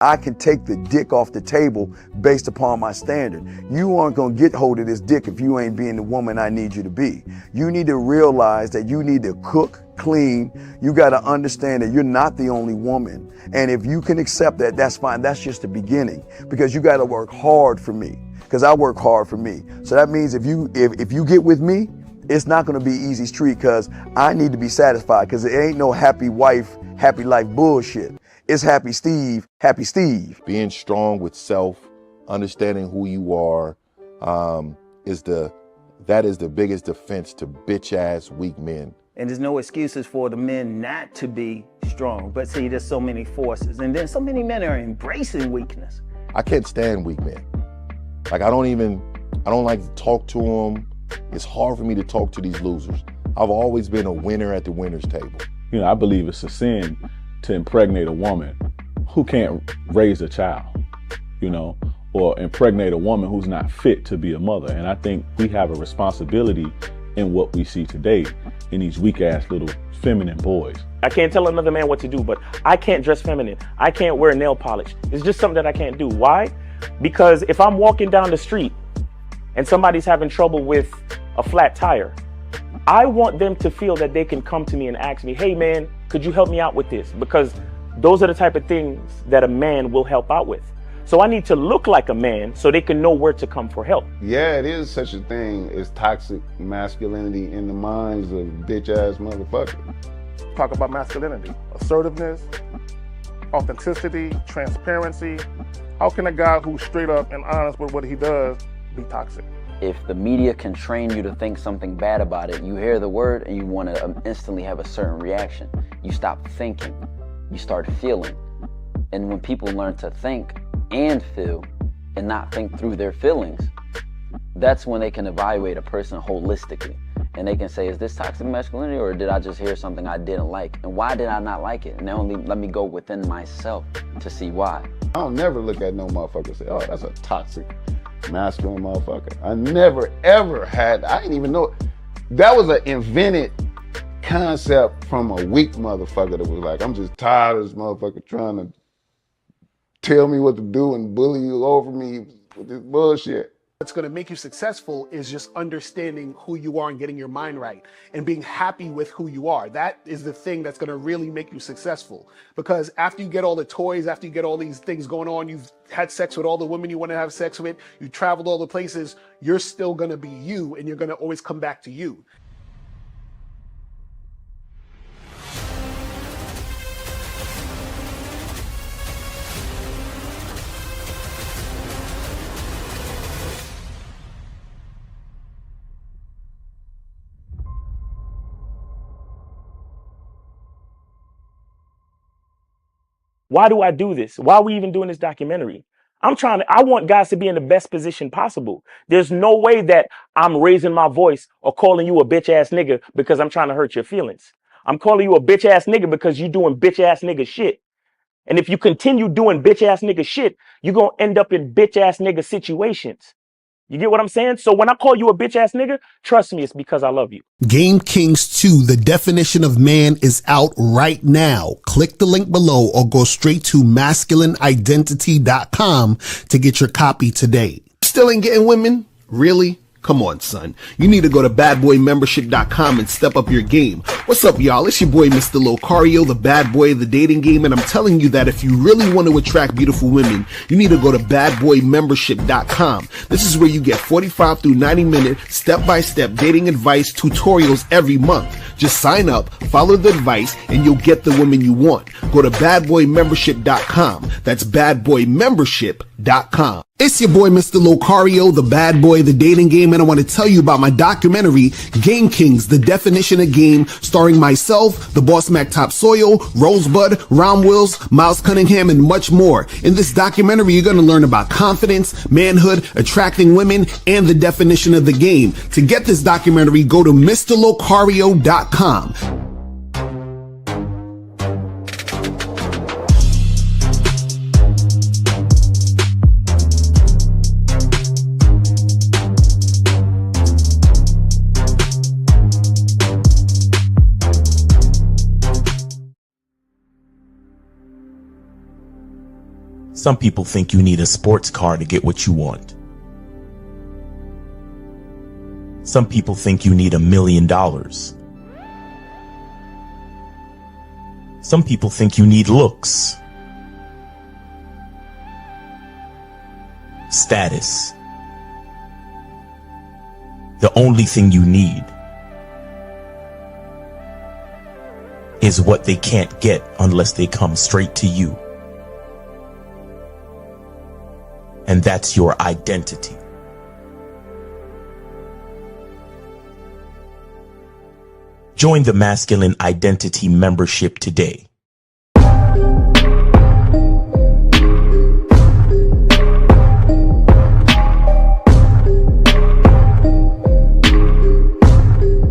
I can take the dick off the table based upon my standard. You aren't gonna get hold of this dick if you ain't being the woman I need you to be. You need to realize that you need to cook, clean. You gotta understand that you're not the only woman. And if you can accept that, that's fine. That's just the beginning, because you gotta work hard for me, because I work hard for me. So that means if you get with me, it's not gonna be easy street, because I need to be satisfied, because it ain't no happy wife, happy life bullshit. It's happy Steve, happy Steve. Being strong with self, understanding who you are, is the biggest defense to bitch ass weak men. And there's no excuses for the men not to be strong. But see, there's so many forces, and then so many men are embracing weakness. I can't stand weak men. Like I don't like to talk to them. It's hard for me to talk to these losers. I've always been a winner at the winner's table. You know, I believe it's a sin to impregnate a woman who can't raise a child, you know, or impregnate a woman who's not fit to be a mother. And I think we have a responsibility in what we see today in these weak ass little feminine boys. I can't tell another man what to do, but I can't dress feminine. I can't wear nail polish. It's just something that I can't do. Why? Because if I'm walking down the street and somebody's having trouble with a flat tire, I want them to feel that they can come to me and ask me, hey man, could you help me out with this? Because those are the type of things that a man will help out with. So I need to look like a man so they can know where to come for help. Yeah, it is such a thing as toxic masculinity in the minds of bitch ass motherfuckers. Talk about masculinity, assertiveness, authenticity, transparency. How can a guy who's straight up and honest with what he does be toxic? If the media can train you to think something bad about it, you hear the word and you want to instantly have a certain reaction. You stop thinking, you start feeling. And when people learn to think and feel and not think through their feelings, that's when they can evaluate a person holistically. And they can say, is this toxic masculinity, or did I just hear something I didn't like? And why did I not like it? And only let me go within myself to see why. I don't never look at no motherfucker and say, oh, that's a toxic masculine motherfucker. I never ever had, I didn't even know, that was an invented concept from a weak motherfucker that was like, I'm just tired of this motherfucker trying to tell me what to do and bully you over me with this bullshit. What's going to make you successful is just understanding who you are and getting your mind right and being happy with who you are. That is the thing that's going to really make you successful. Because after you get all the toys, after you get all these things going on, you've had sex with all the women you want to have sex with, you traveled all the places, you're still going to be you, and you're going to always come back to you. Why do I do this? Why are we even doing this documentary? I want guys to be in the best position possible. There's no way that I'm raising my voice or calling you a bitch ass nigga because I'm trying to hurt your feelings. I'm calling you a bitch ass nigga because you're doing bitch ass nigga shit. And if you continue doing bitch ass nigga shit, you're going to end up in bitch ass nigga situations. You get what I'm saying? So when I call you a bitch ass nigga, trust me, it's because I love you. Game Kings 2, the definition of man, is out right now. Click the link below or go straight to masculineidentity.com to get your copy today. Still ain't getting women? Really? Come on, son. You need to go to badboymembership.com and step up your game. What's up, y'all? It's your boy, Mr. Locario, the bad boy of the dating game, and I'm telling you that if you really want to attract beautiful women, you need to go to badboymembership.com. This is where you get 45 through 90-minute step-by-step dating advice tutorials every month. Just sign up, follow the advice, and you'll get the women you want. Go to badboymembership.com. That's badboymembership.com. It's your boy, Mr. Locario, the bad boy of the dating game, and I want to tell you about my documentary, Game Kings, the definition of game, starring myself, the Boss Mac Topsoil, Rosebud, Ron Wills, Miles Cunningham, and much more. In this documentary, you're going to learn about confidence, manhood, attracting women, and the definition of the game. To get this documentary, go to MrLocario.com. Some people think you need a sports car to get what you want. Some people think you need $1 million. Some people think you need looks, status. The only thing you need is what they can't get unless they come straight to you. And that's your identity. Join the Masculine Identity membership today.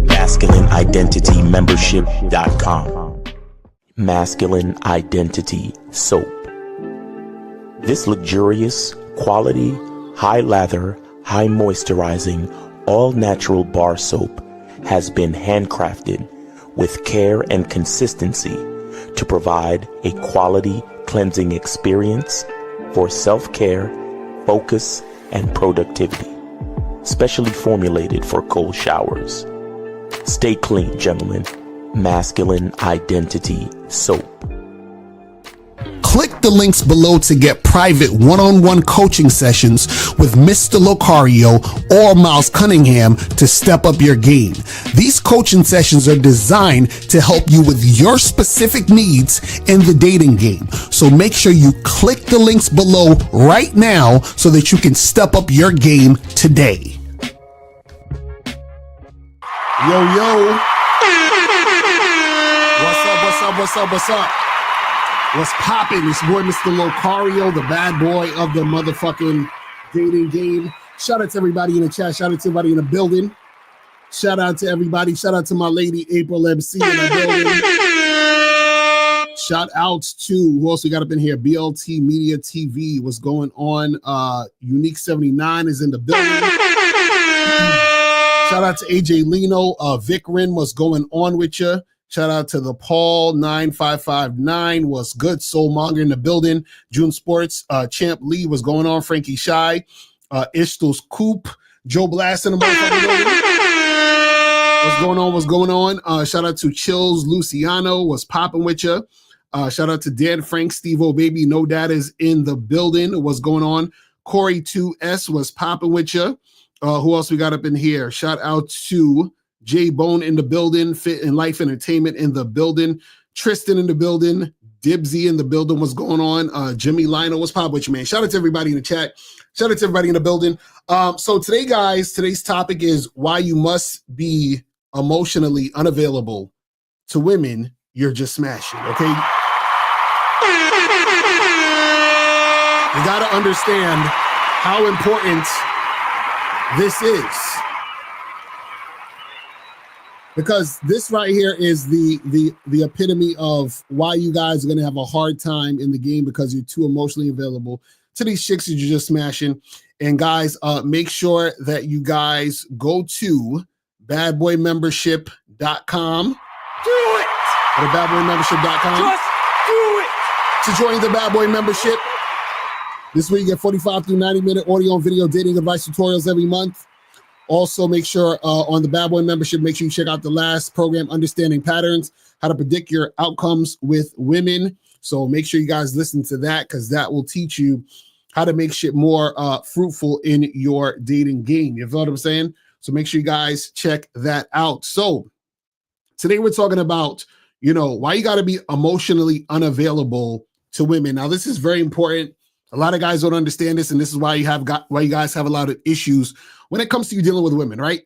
MasculineIdentityMembership.com. Masculine Identity Soap. This luxurious, quality, high lather, high moisturizing, all natural bar soap has been handcrafted with care and consistency to provide a quality cleansing experience for self-care, focus, and productivity. Specially formulated for cold showers. Stay clean, gentlemen. Masculine Identity Soap. Click the links below to get private one-on-one coaching sessions with Mr. Locario or Miles Cunningham to step up your game. These coaching sessions are designed to help you with your specific needs in the dating game. So make sure you click the links below right now so that you can step up your game today. Yo, yo. What's up? What's poppin'? It's boy Mr. Locario, the bad boy of the motherfucking dating game. Shout out to everybody in the chat. Shout out to everybody in the building. Shout out to everybody. Shout out to my lady April MC in the building. Shout out to who else we got up in here? BLT Media TV. What's going on? Unique 79 is in the building. Shout out to AJ Lino. Vic Rin, what's going on with you? Shout out to the Paul 9559. What's good? Soulmonger in the building. June Sports. Champ Lee. What's going on? Frankie Shy. Ishtos Coop. Joe Blast in the motherfucking building. What's going on? Shout out to Chills Luciano. What's popping with you? Shout out to Dan Frank. Steve-O Baby. No Dad is in the building. What's going on? Corey 2S. What's popping with you? Who else we got up in here? Shout out to J Bone in the building, Fit and Life Entertainment in the building, Tristan in the building, Dibsy in the building. What's going on? Jimmy Lionel, what's pop with you, man? Shout out to everybody in the chat. Shout out to everybody in the building. So today, guys, today's topic is why you must be emotionally unavailable to women you're just smashing, okay? You got to understand how important this is. Because this right here is the epitome of why you guys are going to have a hard time in the game because you're too emotionally available to these chicks that you're just smashing. And guys, make sure that you guys go to badboymembership.com. Do it! Go to badboymembership.com. Just do it! To join the Bad Boy membership. This week you get 45 through 90-minute audio and video dating advice tutorials every month. Also, make sure on the Bad Boy membership, make sure you check out the last program, Understanding Patterns, how to predict your outcomes with women. So make sure you guys listen to that because that will teach you how to make shit more fruitful in your dating game. You feel what I'm saying? So make sure you guys check that out. So today we're talking about, why you got to be emotionally unavailable to women. Now, this is very important. A lot of guys don't understand this, and this is why you guys have a lot of issues when it comes to you dealing with women, right?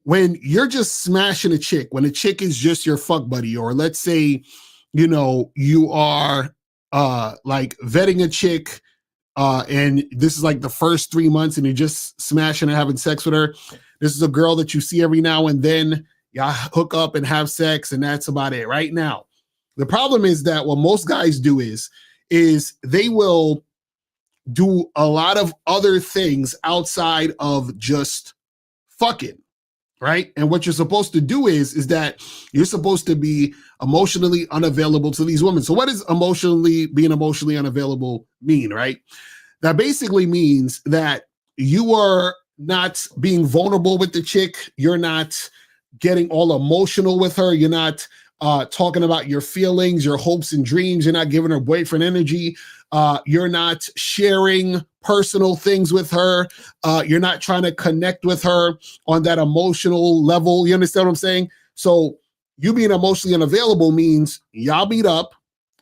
When you're just smashing a chick, when a chick is just your fuck buddy, or let's say, you are like vetting a chick, and this is like the first 3 months, and you're just smashing and having sex with her. This is a girl that you see every now and then. Y'all hook up and have sex, and that's about it. Right now, the problem is that what most guys do is they will do a lot of other things outside of just fucking. right? And what you're supposed to do is that you're supposed to be emotionally unavailable to these women. So what does being emotionally unavailable mean, right? That basically means that you are not being vulnerable with the chick. You're not getting all emotional with her. You're not talking about your feelings, your hopes and dreams. You're not giving her boyfriend energy. You're not sharing personal things with her. You're not trying to connect with her on that emotional level. You understand what I'm saying? So you being emotionally unavailable means y'all meet up,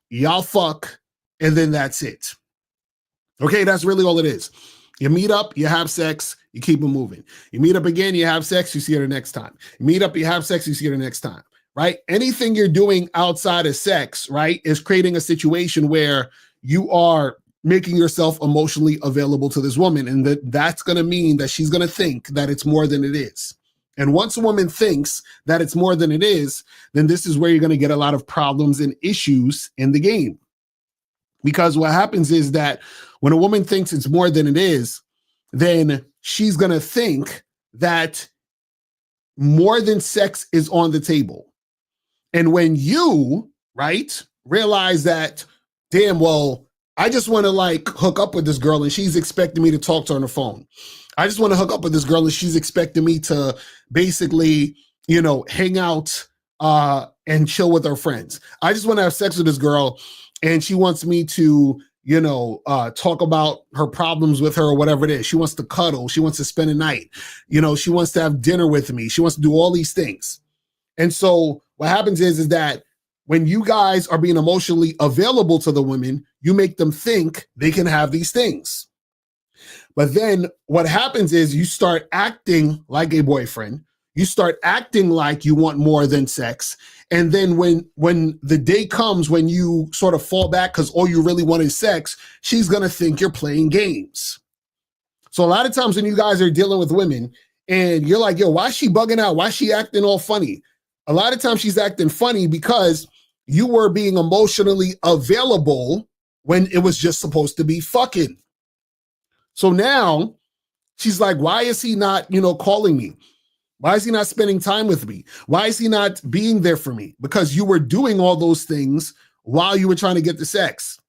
y'all fuck, and then that's it. Okay, that's really all it is. You meet up, you have sex, you keep it moving. You meet up again, you have sex, you see her the next time. You meet up, you have sex, you see her the next time, right? Anything you're doing outside of sex, right, is creating a situation where you are making yourself emotionally available to this woman. And that's going to mean that she's going to think that it's more than it is. And once a woman thinks that it's more than it is, then this is where you're going to get a lot of problems and issues in the game. Because what happens is that when a woman thinks it's more than it is, then she's going to think that more than sex is on the table. And when you, right, realize that, damn, well, I just want to like hook up with this girl and she's expecting me to talk to her on the phone. I just want to hook up with this girl and she's expecting me to basically, you know, hang out and chill with her friends. I just want to have sex with this girl and she wants me to, you know, talk about her problems with her or whatever it is. She wants to cuddle. She wants to spend a night. You know, she wants to have dinner with me. She wants to do all these things. And so what happens is that when you guys are being emotionally available to the women, you make them think they can have these things. But then what happens is you start acting like a boyfriend. You start acting like you want more than sex. And then when the day comes when you sort of fall back because all you really want is sex, she's going to think you're playing games. So a lot of times when you guys are dealing with women and you're like, yo, why is she bugging out? Why is she acting all funny? A lot of times she's acting funny because you were being emotionally available when it was just supposed to be fucking. So now she's like, why is he not, you know, calling me? Why is he not spending time with me? Why is he not being there for me? Because you were doing all those things while you were trying to get the sex,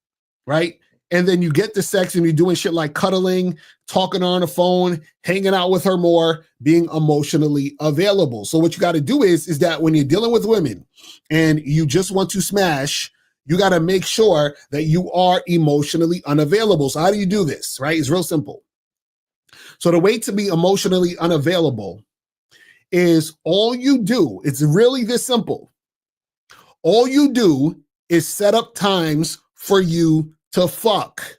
right? And then you get the sex and you're doing shit like cuddling, talking on the phone, hanging out with her more, being emotionally available. So what you got to do is that when you're dealing with women and you just want to smash, you got to make sure that you are emotionally unavailable. So how do you do this, right? It's real simple. So the way to be emotionally unavailable is all you do, it's really this simple. All you do is set up times for you to fuck.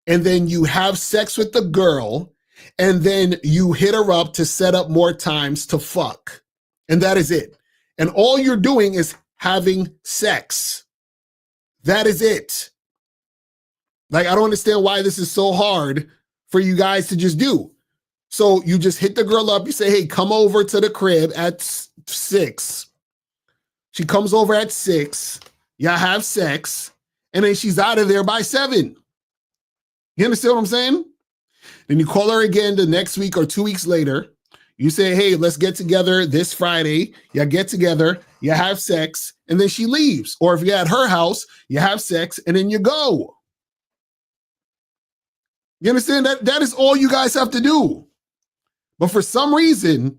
And then you have sex with the girl, and then you hit her up to set up more times to fuck. And that is it. And all you're doing is having sex. That is it. Like, I don't understand why this is so hard for you guys to just do. So you just hit the girl up. You say, hey, come over to the crib at 6. She comes over at 6. Y'all have sex. And then she's out of there by 7. You understand what I'm saying? Then you call her again the next week or 2 weeks later. You say, hey, let's get together this Friday. You get together, you have sex, and then she leaves. Or if you're at her house, you have sex, and then you go. You understand? That is all you guys have to do. But for some reason,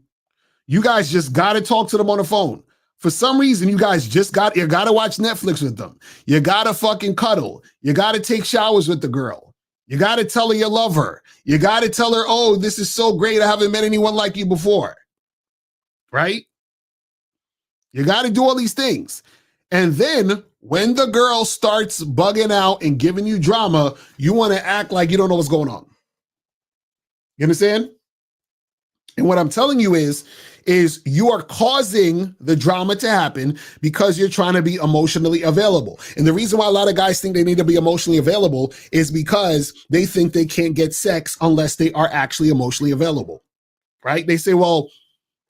you guys just got to talk to them on the phone. For some reason, you guys just got to watch Netflix with them. You got to fucking cuddle. You got to take showers with the girl. You got to tell her you love her. You got to tell her, oh, this is so great. I haven't met anyone like you before. Right? You got to do all these things. And then when the girl starts bugging out and giving you drama, you want to act like you don't know what's going on. You understand? And what I'm telling you is you are causing the drama to happen because you're trying to be emotionally available. And the reason why a lot of guys think they need to be emotionally available is because they think they can't get sex unless they are actually emotionally available, right? They say, well,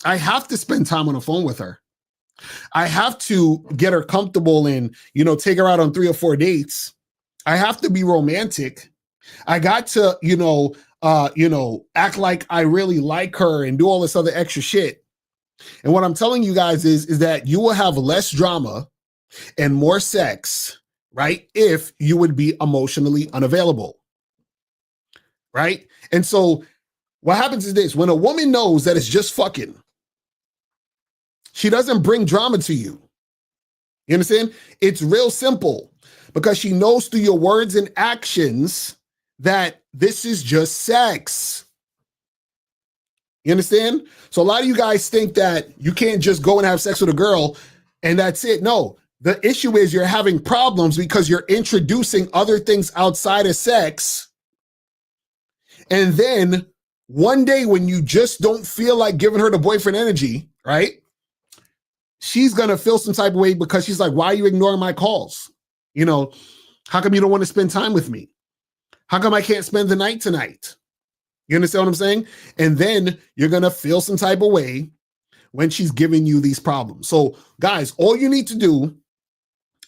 I have to spend time on the phone with her. I have to get her comfortable and, take her out on 3 or 4 dates. I have to be romantic. I got to, act like I really like her and do all this other extra shit. And what I'm telling you guys is that you will have less drama and more sex, right? If you would be emotionally unavailable, right? And so what happens is this: when a woman knows that it's just fucking, she doesn't bring drama to you. You understand? It's real simple because she knows through your words and actions that this is just sex. You understand? So a lot of you guys think that you can't just go and have sex with a girl and that's it. No, the issue is you're having problems because you're introducing other things outside of sex. And then one day when you just don't feel like giving her the boyfriend energy, right? She's going to feel some type of way because she's like, why are you ignoring my calls? You know, how come you don't want to spend time with me? How come I can't spend the night tonight? You understand what I'm saying? And then you're going to feel some type of way when she's giving you these problems. So guys, all you need to do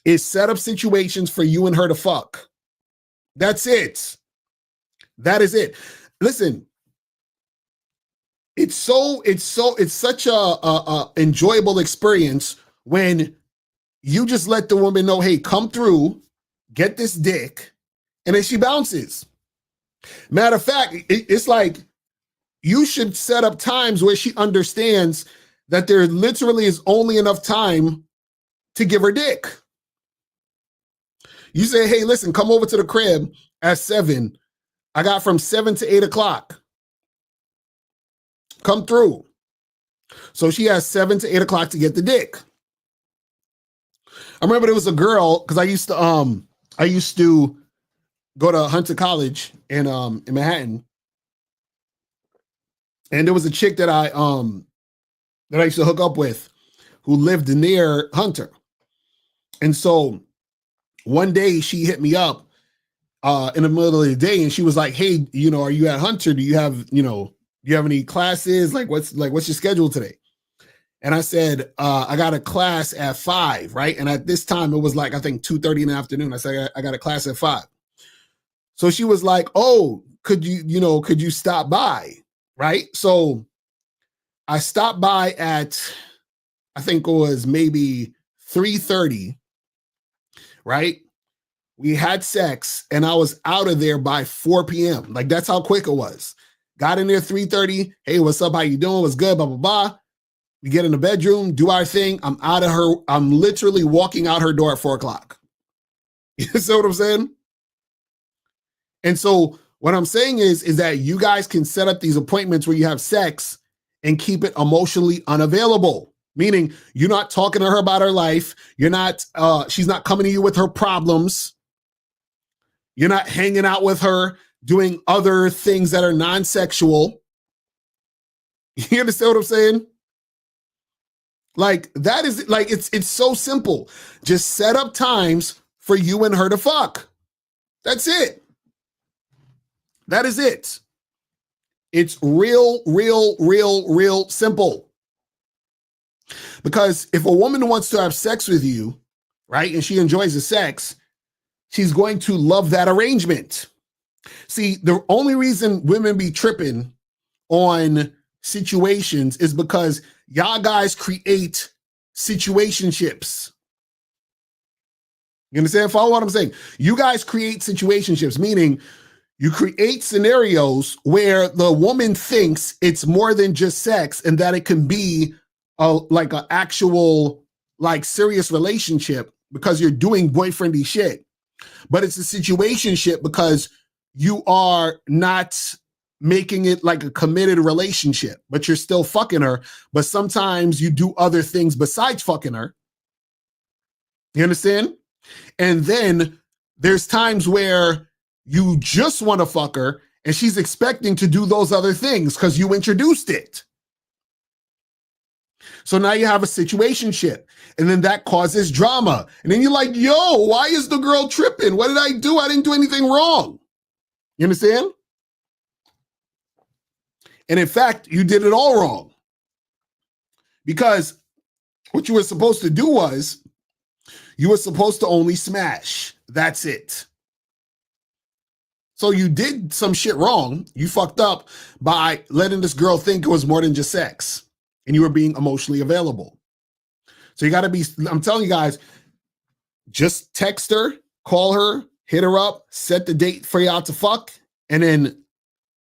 is set up situations for you and her to fuck. That's it. That is it. Listen, it's such a enjoyable experience when you just let the woman know, hey, come through, get this dick, and then she bounces. Matter of fact, it's like you should set up times where she understands that there literally is only enough time to give her dick. You say, hey, listen, come over to the crib at 7. I got from 7 to 8 o'clock. Come through. So she has 7 to 8 o'clock to get the dick. I remember there was a girl, because I used to go to Hunter College in Manhattan. And there was a chick that I used to hook up with who lived near Hunter. And so one day she hit me up in the middle of the day and she was like, hey, are you at Hunter? Do you have any classes? What's your schedule today? And I said, I got a class at 5, right? And at this time it was I think 2:30 in the afternoon. I said, I got a class at 5. So she was like, oh, could you stop by? Right? So I stopped by at, I think it was maybe 3:30, right? We had sex and I was out of there by 4 p.m. That's how quick it was. Got in there 3:30. Hey, what's up? How you doing? What's good? Blah, blah, blah. We get in the bedroom, do our thing. I'm out of her. I'm literally walking out her door at 4 o'clock. You see what I'm saying? And so what I'm saying is that you guys can set up these appointments where you have sex and keep it emotionally unavailable. Meaning you're not talking to her about her life. She's not coming to you with her problems. You're not hanging out with her, doing other things that are non-sexual. You understand what I'm saying? That is it's so simple. Just set up times for you and her to fuck. That's it. That is it. It's real simple. Because if a woman wants to have sex with you, right, and she enjoys the sex, she's going to love that arrangement. See, the only reason women be tripping on situations is because y'all guys create situationships. You understand? Follow what I'm saying? You guys create situationships, meaning you create scenarios where the woman thinks it's more than just sex and that it can be an actual serious relationship because you're doing boyfriendy shit. But it's a situationship because you are not making it like a committed relationship, but you're still fucking her. But sometimes you do other things besides fucking her. You understand? And then there's times where you just want to fuck her and she's expecting to do those other things because you introduced it. So now you have a situationship and then that causes drama. And then you're like, yo, why is the girl tripping? What did I do? I didn't do anything wrong. You understand? And in fact, you did it all wrong. Because what you were supposed to do was you were supposed to only smash. That's it. So you did some shit wrong. You fucked up by letting this girl think it was more than just sex. and you were being emotionally available. So you got to be, I'm telling you guys, just text her, call her, hit her up, set the date for y'all to fuck, and then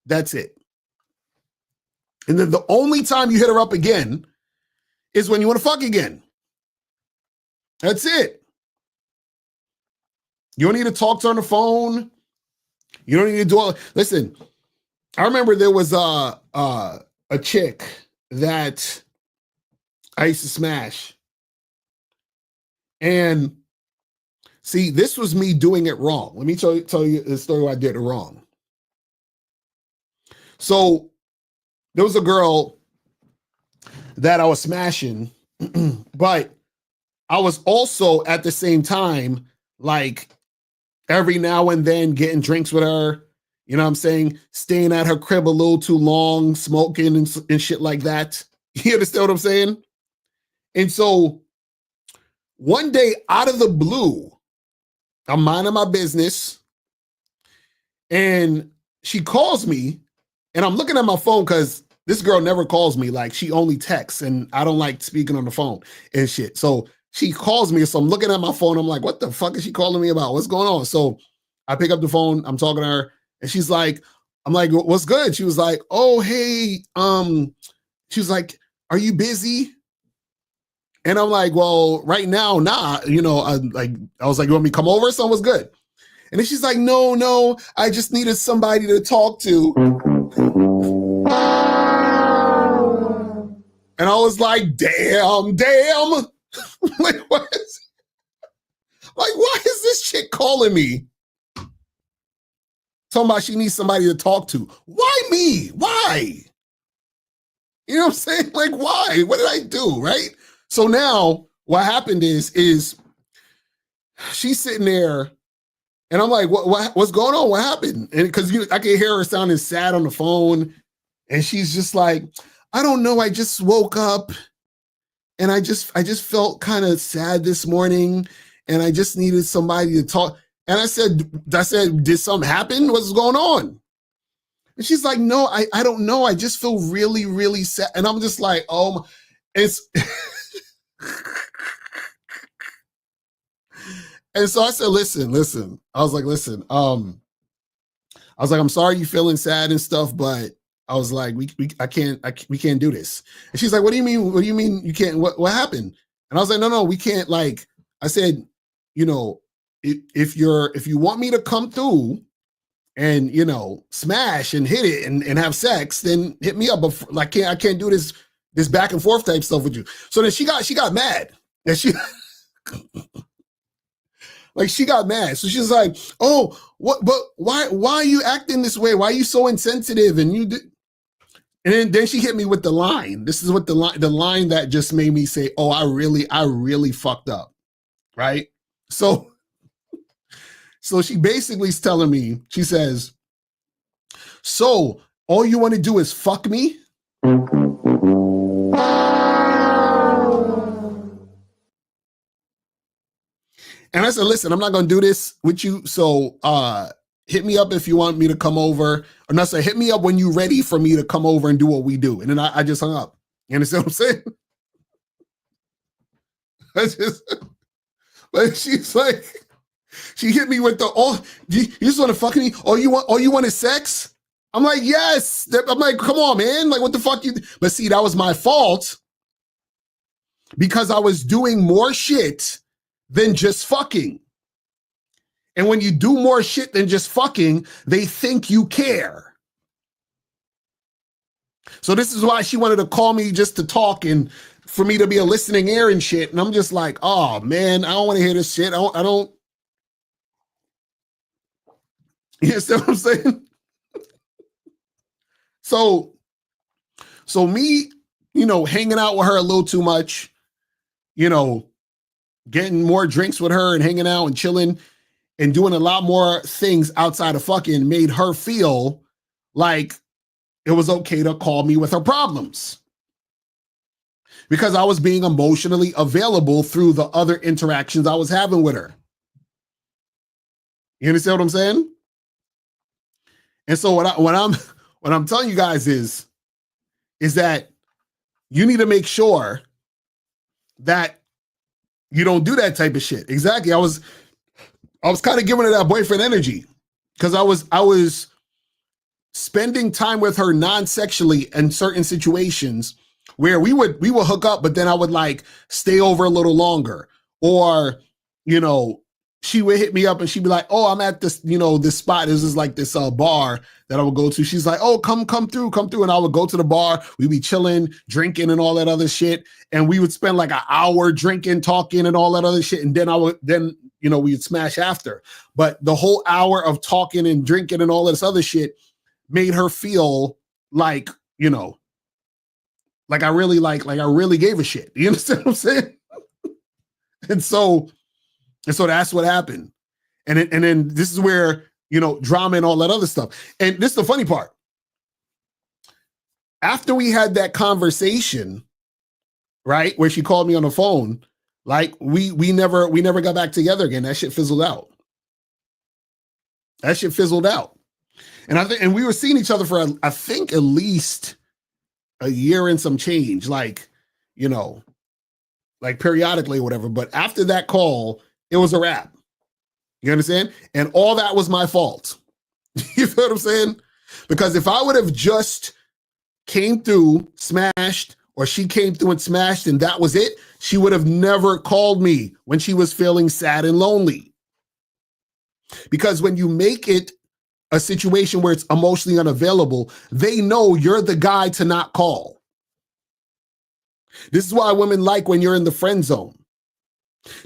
that's it. And then the only time you hit her up again is when you want to fuck again. That's it. You don't need to talk to her on the phone. You don't need to do all. Listen, I remember there was a chick that I used to smash. And see, this was me doing it wrong. Let me tell you the story where I did it wrong. So there was a girl that I was smashing, but I was also at the same time, like every now and then getting drinks with her, you know what I'm saying? Staying at her crib a little too long, smoking and shit like that. You understand what I'm saying? And so one day out of the blue, I'm minding my business and she calls me and I'm looking at my phone because this girl never calls me. Like she only texts and I don't like speaking on the phone and shit. So she calls me. So I'm looking at my phone. I'm like, what the fuck is she calling me about? What's going on? So I pick up the phone. I'm talking to her and she's like, I'm like, what's good? She was like, oh, hey, she was like, are you busy? And I'm like, well, right now, nah, you know, I was like, you want me to come over? So it was good. And then she's like, no, I just needed somebody to talk to. And I was like, damn. Like, why is this chick calling me? Talking about she needs somebody to talk to. Why me? Why? You know what I'm saying? Like, why? What did I do, right? So now what happened is she's sitting there and I'm like, what's going on? What happened? And because I can hear her sounding sad on the phone. And she's just like, I don't know. I just woke up and I just felt kind of sad this morning and I just needed somebody to talk. And I said, did something happen? What's going on? And she's like, no, I don't know. I just feel really, really sad. And I'm just like, oh, it's. And so I said, listen. I was like, I'm sorry you're feeling sad and stuff, but I was like, we can't do this. And she's like, what do you mean? What do you mean you can't? What happened? And I was like, no, we can't. Like I said, you know, if you want me to come through and, you know, smash and hit it and have sex, then hit me up. But like, I can't do this back and forth type stuff with you. So then she got mad. And she like she got mad. So she's like, oh, what, but why are you acting this way? Why are you so insensitive? And then she hit me with the line. This is what the line that just made me say, oh, I really fucked up. Right? So she basically is telling me, she says, so all you want to do is fuck me? And I said, listen, I'm not going to do this with you. So hit me up if you want me to come over. Or not, say, hit me up when you're ready for me to come over and do what we do. And then I just hung up. You understand what I'm saying? But she's like, she hit me with the, oh, you just want to fuck me? All you want is sex? I'm like, yes. I'm like, come on, man. Like, what the fuck you? But see, that was my fault because I was doing more shit than just fucking. And when you do more shit than just fucking, they think you care. So this is why she wanted to call me just to talk and for me to be a listening ear and shit. And I'm just like, oh man, I don't want to hear this shit. I don't. You understand what I'm saying? So me, you know, hanging out with her a little too much, you know, getting more drinks with her and hanging out and chilling and doing a lot more things outside of fucking made her feel like it was okay to call me with her problems. Because I was being emotionally available through the other interactions I was having with her. You understand what I'm saying? And so what I'm telling you guys is that you need to make sure that you don't do that type of shit. Exactly. I was kind of giving her that boyfriend energy because I was spending time with her non-sexually in certain situations where we would hook up, but then I would like stay over a little longer, or, you know, she would hit me up and she'd be like, oh, I'm at this, you know, this spot. This is like this bar that I would go to. She's like, oh, come through. And I would go to the bar. We'd be chilling, drinking and all that other shit. And we would spend like an hour drinking, talking and all that other shit. And then you know, we'd smash after. But the whole hour of talking and drinking and all this other shit made her feel like, you know, like I really gave a shit. You understand what I'm saying? And so that's what happened. And then this is where, you know, drama and all that other stuff. And this is the funny part. After we had that conversation, right, where she called me on the phone, like we never got back together again. That shit fizzled out. And we were seeing each other for I think at least a year and some change, like, you know, like periodically or whatever. But after that call, it was a wrap. You understand? And all that was my fault. You feel what I'm saying? Because if I would have just came through, smashed, or she came through and smashed and that was it, she would have never called me when she was feeling sad and lonely. Because when you make it a situation where it's emotionally unavailable, they know you're the guy to not call. This is why women like when you're in the friend zone.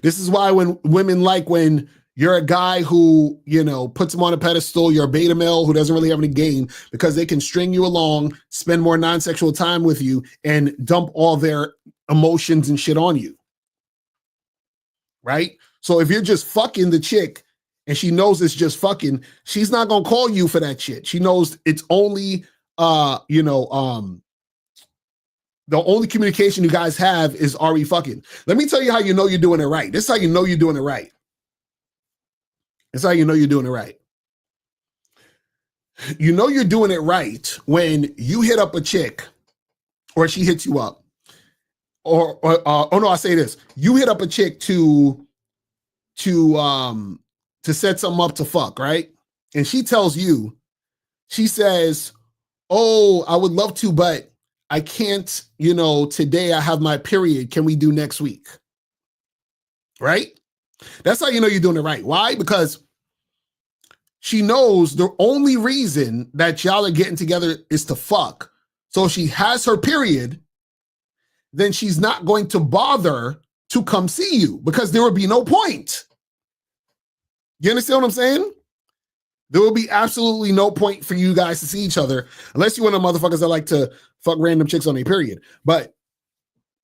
This is why when women like when you're a guy who, you know, puts them on a pedestal, you're a beta male who doesn't really have any game, because they can string you along, spend more non-sexual time with you, and dump all their emotions and shit on you. Right? So if you're just fucking the chick and she knows it's just fucking, she's not gonna call you for that shit. She knows it's only the only communication you guys have is, are we fucking? Let me tell you how you know you're doing it right. This is how you know you're doing it right. This is how you know you're doing it right. You know you're doing it right when you hit up a chick or she hits you up. I say this. You hit up a chick to set something up to fuck, right? And she tells you, she says, oh, I would love to, but I can't, you know, today I have my period. Can we do next week? Right? That's how you know you're doing it right. Why? Because she knows the only reason that y'all are getting together is to fuck. So if she has her period, then she's not going to bother to come see you because there would be no point. You understand what I'm saying? There will be absolutely no point for you guys to see each other unless you're one of the motherfuckers that like to fuck random chicks on a period. But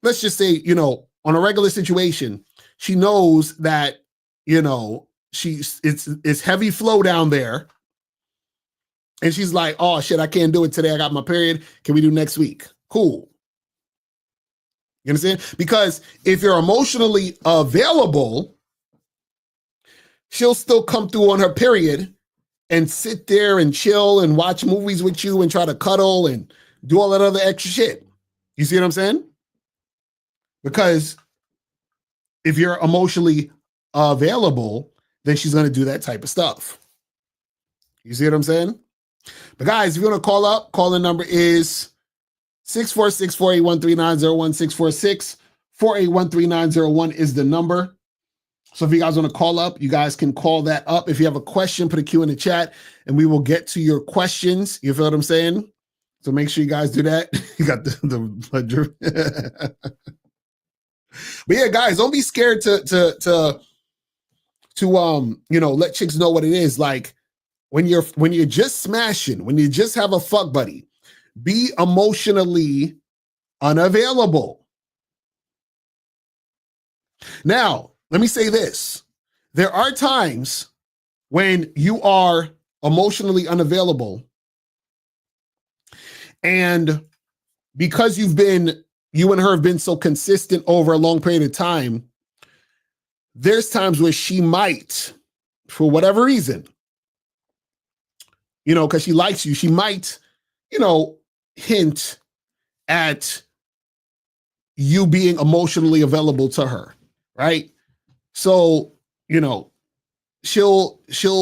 let's just say, you know, on a regular situation, she knows that, you know, it's heavy flow down there. And she's like, oh shit, I can't do it today. I got my period. Can we do next week? Cool. You understand? Because if you're emotionally available, she'll still come through on her period and sit there and chill and watch movies with you and try to cuddle and do all that other extra shit. You see what I'm saying? Because if you're emotionally available, then she's going to do that type of stuff. You see what I'm saying? But guys, if you want to call up, call-in number is 646-481-3901, 646-481-3901 is the number. So if you guys want to call up, you guys can call that up. If you have a question, put a Q in the chat and we will get to your questions. You feel what I'm saying? So make sure you guys do that. You got the blood drip. But yeah, guys, don't be scared to you know, let chicks know what it is. Like when you're just smashing, when you just have a fuck buddy, be emotionally unavailable. Now, let me say this. There are times when you are emotionally unavailable, and because you and her have been so consistent over a long period of time, there's times where she might, for whatever reason, you know, because she likes you, she might, you know, hint at you being emotionally available to her, right? So, you know, she'll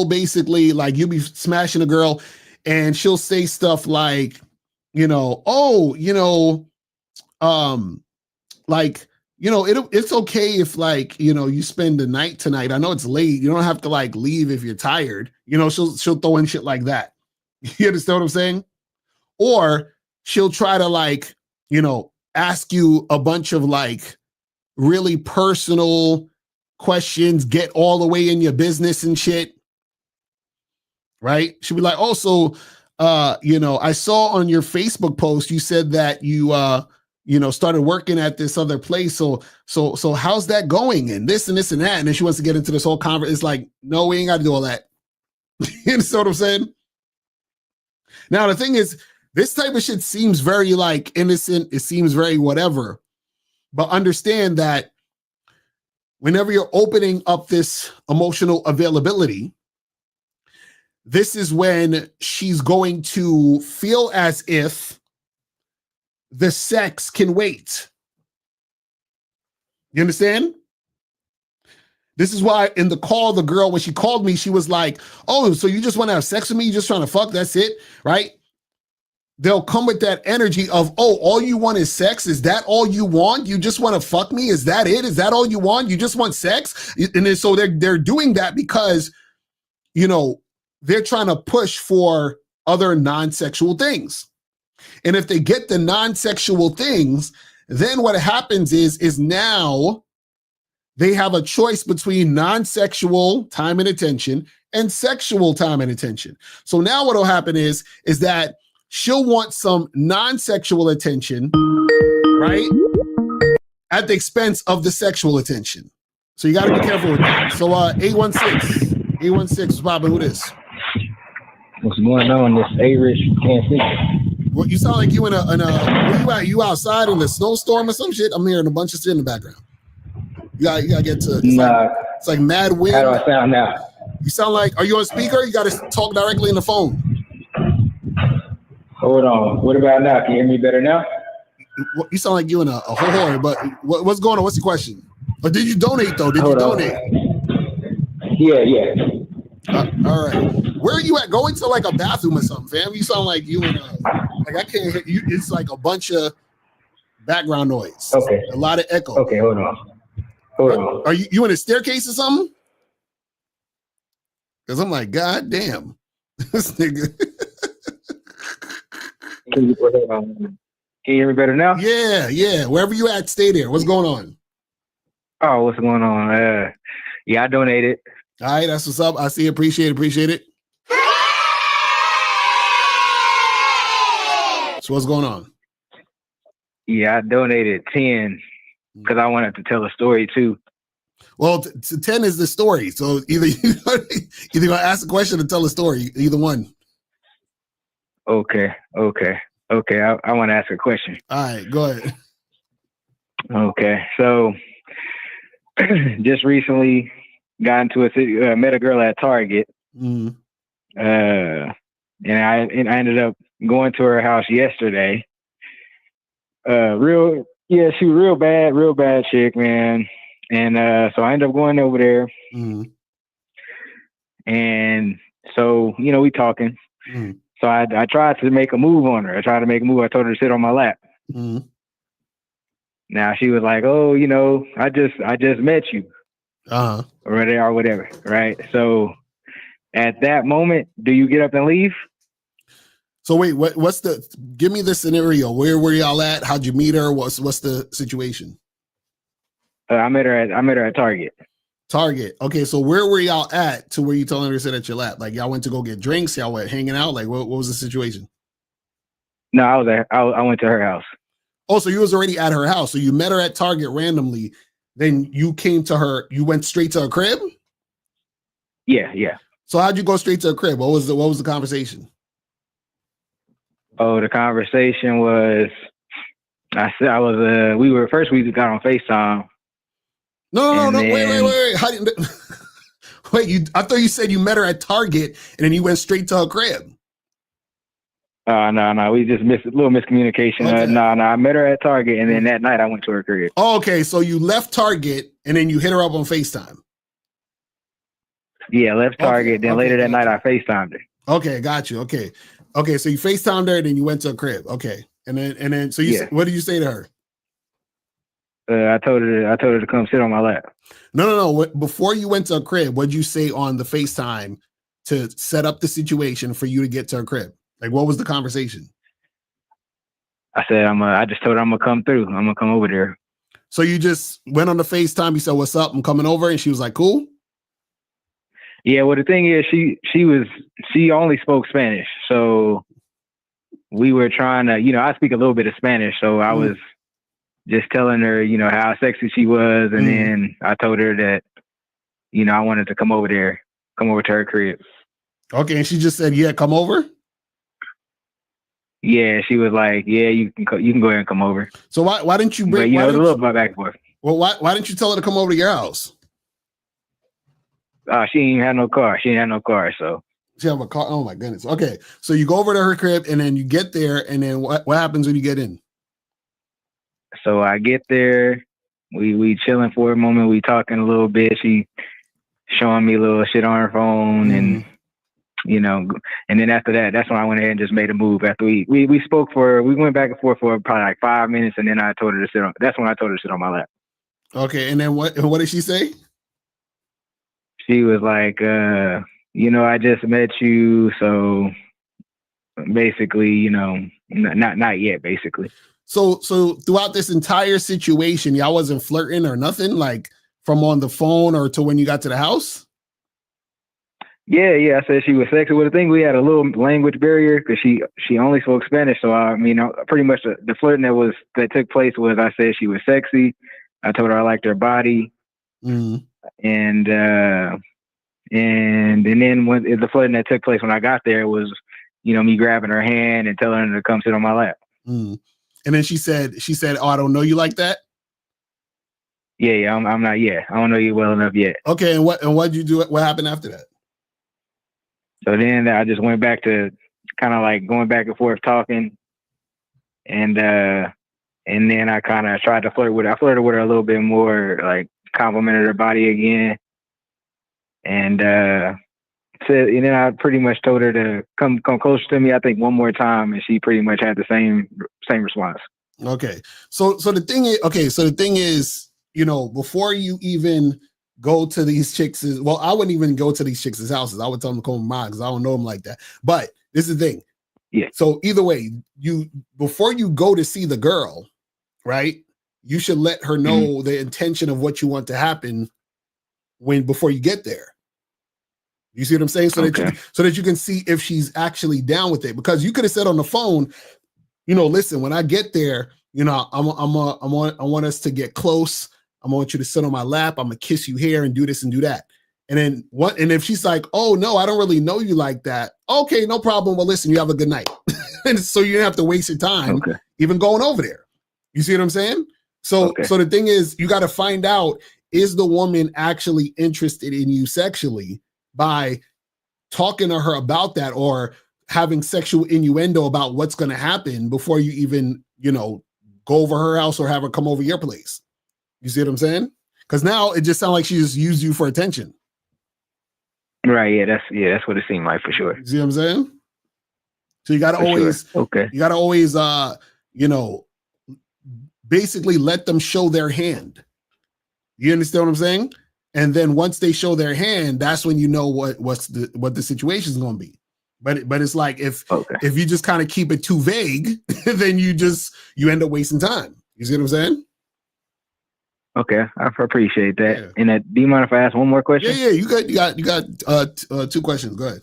basically, like, you'll be smashing a girl and she'll say stuff like, you know, oh, you know, like, you know, it's okay if, like, you know, you spend the night tonight. I know it's late. You don't have to, like, leave if you're tired. You know, she'll throw in shit like that. You understand what I'm saying? Or she'll try to, like, you know, ask you a bunch of, like, really personal questions, get all the way in your business and shit. Right? She'll be like, oh, so you know, I saw on your Facebook post you said that you know, started working at this other place. So how's that going? And this and this and that. And then she wants to get into this whole conversation. It's like, no, we ain't got to do all that. You understand what I'm saying? Now, the thing is, this type of shit seems very, like, innocent. It seems very whatever. But understand that whenever you're opening up this emotional availability, this is when she's going to feel as if the sex can wait. You understand? This is why in the call, the girl, when she called me, she was like, oh, so you just want to have sex with me? You just trying to fuck? That's it, right? They'll come with that energy of, oh, all you want is sex? Is that all you want? You just want to fuck me? Is that it? Is that all you want? You just want sex? And then, so they're doing that because, you know, they're trying to push for other non-sexual things. And if they get the non-sexual things, then what happens is now they have a choice between non-sexual time and attention and sexual time and attention. So now what will happen is that she'll want some non-sexual attention, right, at the expense of the sexual attention. So you got to be careful with that. So 816, what's poppin'? Who this? What's going on? This A-Rich from Kansas City. Well, you sound like you in a where you at? You outside in a snowstorm or some shit? I'm hearing a bunch of shit in the background. You gotta get to it's like mad wind. How do I sound now? You sound like, are you on speaker? You gotta talk directly in the phone. Hold on. What about now? Can you hear me better now? You sound like you in a whore, but what's going on? What's your question? Or did you donate though? Did you donate? Yeah. All right. Where are you at? Go into like a bathroom or something, fam. You sound like you in a, like, I can't hear you. It's like a bunch of background noise. Okay. A lot of echo. Okay, hold on. Are you in a staircase or something? Because I'm like, God damn. This nigga. Can you hear me better now? Yeah. Wherever you at, stay there. What's going on? Oh, what's going on? Yeah, I donated. All right, that's what's up. I see. Appreciate it. So what's going on? Yeah, I donated 10 because I wanted to tell a story too. Well, 10 is the story. So either you're gonna ask a question or tell a story. Either one. Okay. I want to ask a question. All right, go ahead. Okay, so just recently got into met a girl at Target. Mm. And I ended up going to her house yesterday. She was real bad chick, man. And so I ended up going over there. Mm. And so, you know, we talking. Mm. So I tried to make a move on her. I told her to sit on my lap. Mm. Now she was like, oh, you know, I just met you. Uh-huh. Or whatever, right? So at that moment, do you get up and leave? So wait, give me the scenario. Where were y'all at? How'd you meet her? What's the situation? I met her at Target. Target. Okay, so where were y'all at to where you telling her to sit at your lap? Like y'all went to go get drinks? Y'all went hanging out? Like what was the situation? No, I was there. I went to her house. Oh, so you was already at her house. So you met her at Target randomly. Then you came to her. You went straight to her crib? Yeah. So how'd you go straight to her crib? What was the conversation? Oh, the conversation was, we got on FaceTime. No. Wait. Wait, I thought you said you met her at Target and then you went straight to her crib. No. We just missed a little miscommunication. Okay. No. I met her at Target, and then that night I went to her crib. Oh, okay, so you left Target and then you hit her up on FaceTime. Yeah, left Target. Then later that night I FaceTimed her. Okay, got you. Okay, so you FaceTimed her, then you went to her crib. Okay, and then so you what did you say to her? I told her to come sit on my lap. No. Before you went to her crib, what did you say on the FaceTime to set up the situation for you to get to her crib? Like, what was the conversation? I said I just told her I'm gonna come through. I'm gonna come over there. So you just went on the FaceTime. You said, "What's up? I'm coming over," and she was like, "Cool." Yeah. Well, the thing is, she only spoke Spanish, so we were trying to, I speak a little bit of Spanish, so I was just telling her, how sexy she was, and then I told her that, I wanted to come over to her crib. Okay, and she just said, "Yeah, come over." Yeah, she was like, "Yeah, you can go ahead and come over." So why didn't you bring? But it was a little bit back and forth. Well, why didn't you tell her to come over to your house? She didn't even have no car. So she have a car. Oh my goodness. Okay, so you go over to her crib, and then you get there, and then what happens when you get in? So I get there, we chilling for a moment, we talking a little bit. She showing me a little shit on her phone, and and then after that, that's when I went ahead and just made a move. After we went back and forth for probably like 5 minutes, and then I told her to sit on. That's when I told her to sit on my lap. Okay, and then what did she say? She was like, I just met you, so basically, not yet, basically. So throughout this entire situation, y'all wasn't flirting or nothing, like from on the phone or to when you got to the house? Yeah. I said she was sexy. Well, the thing, we had a little language barrier because she only spoke Spanish. So pretty much the flirting that took place was, I said she was sexy. I told her I liked her body, and then when the flirting that took place when I got there was, me grabbing her hand and telling her to come sit on my lap. And then she said, "Oh, I don't know you like that." Yeah, I'm not yet. I don't know you well enough yet. Okay, and what'd you do? What happened after that? So then I just went back to kind of like going back and forth talking, and then I kind of tried to flirt with her. I flirted with her a little bit more, like complimented her body again, and then I pretty much told her to come closer to me, I think one more time, and she pretty much had the same response. Okay. So the thing is, before you even go to these chicks, I wouldn't even go to these chicks' houses. I would tell them to come to mine because I don't know them like that. But this is the thing. Yeah. So either way, before you go to see the girl, right, you should let her know the intention of what you want to happen before you get there. You see what I'm saying? So that you can see if she's actually down with it. Because you could have said on the phone, listen, when I get there, I want us to get close. I want you to sit on my lap. I'm gonna kiss you here and do this and do that. And then and if she's like, "Oh no, I don't really know you like that." Okay, no problem. Well, listen, you have a good night. And so you don't have to waste your time even going over there. You see what I'm saying? So the thing is, you got to find out, is the woman actually interested in you sexually by talking to her about that or having sexual innuendo about what's going to happen before you even, go over her house or have her come over your place. You see what I'm saying? Because now it just sounds like she just used you for attention. Right. Yeah. That's what it seemed like for sure. You see what I'm saying? So you got to always, basically let them show their hand. You understand what I'm saying? And then once they show their hand, that's when you know what the situation is going to be. But it's like if you just kind of keep it too vague, then you end up wasting time. You see what I'm saying? Okay, I appreciate that. Yeah. And do you mind if I ask one more question? Yeah. You got 2 questions. Go ahead.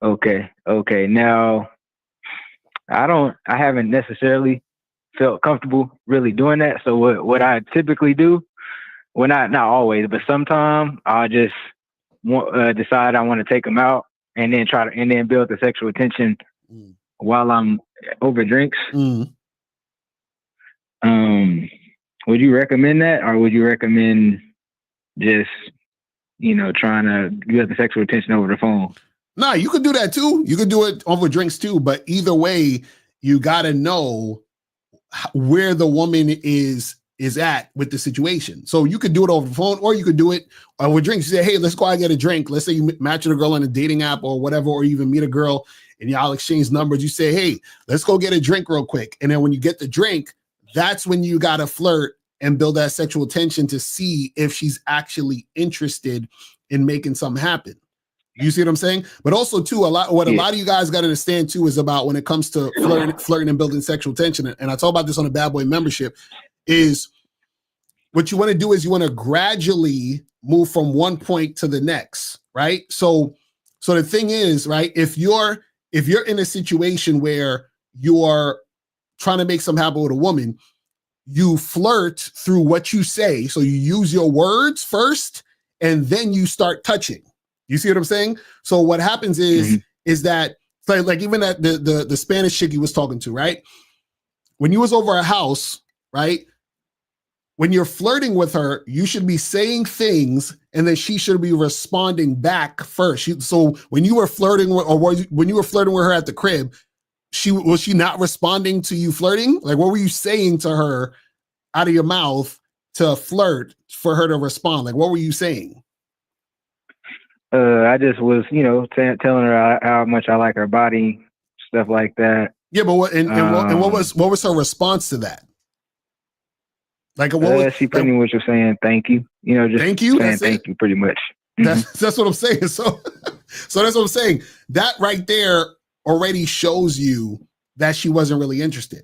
Okay. Now, I haven't necessarily felt comfortable really doing that. So what I typically do, well, not always, but sometimes I just decide I want to take them out and then build the sexual tension while I'm over drinks. Would you recommend that, or would you recommend just, trying to get the sexual tension over the phone? Nah, you could do that too. You could do it over drinks too. But either way, you got to know where the woman is at with the situation. So you could do it over the phone, or you could do it with drinks. You say, hey, let's go out and get a drink. Let's say you match with a girl on a dating app or whatever, or even meet a girl and y'all exchange numbers. You say, hey, let's go get a drink real quick. And then when you get the drink, that's when you got to flirt and build that sexual tension to see if she's actually interested in making something happen. You see what I'm saying? But also too, a lot of you guys got to understand too is about when it comes to flirting and building sexual tension. And I talk about this on the Bad Boy membership, is what you want to do is you want to gradually move from one point to the next, right? So the thing is, right, if you're in a situation where you are trying to make something happen with a woman, you flirt through what you say. So you use your words first, and then you start touching. You see what I'm saying? So what happens is that like even at the Spanish chick you was talking to, right? When you was over a house, right? When you're flirting with her, you should be saying things, and then she should be responding back first. So when you were flirting with, when you were flirting with her at the crib, was she not responding to you flirting? Like, what were you saying to her out of your mouth to flirt for her to respond? Like, what were you saying? I just was, telling her how much I like her body, stuff like that. Yeah, but what was her response to that? Like, she pretty much was saying thank you. Just thank you. Saying thank you, pretty much. That's what I'm saying. So that's what I'm saying. That right there already shows you that she wasn't really interested.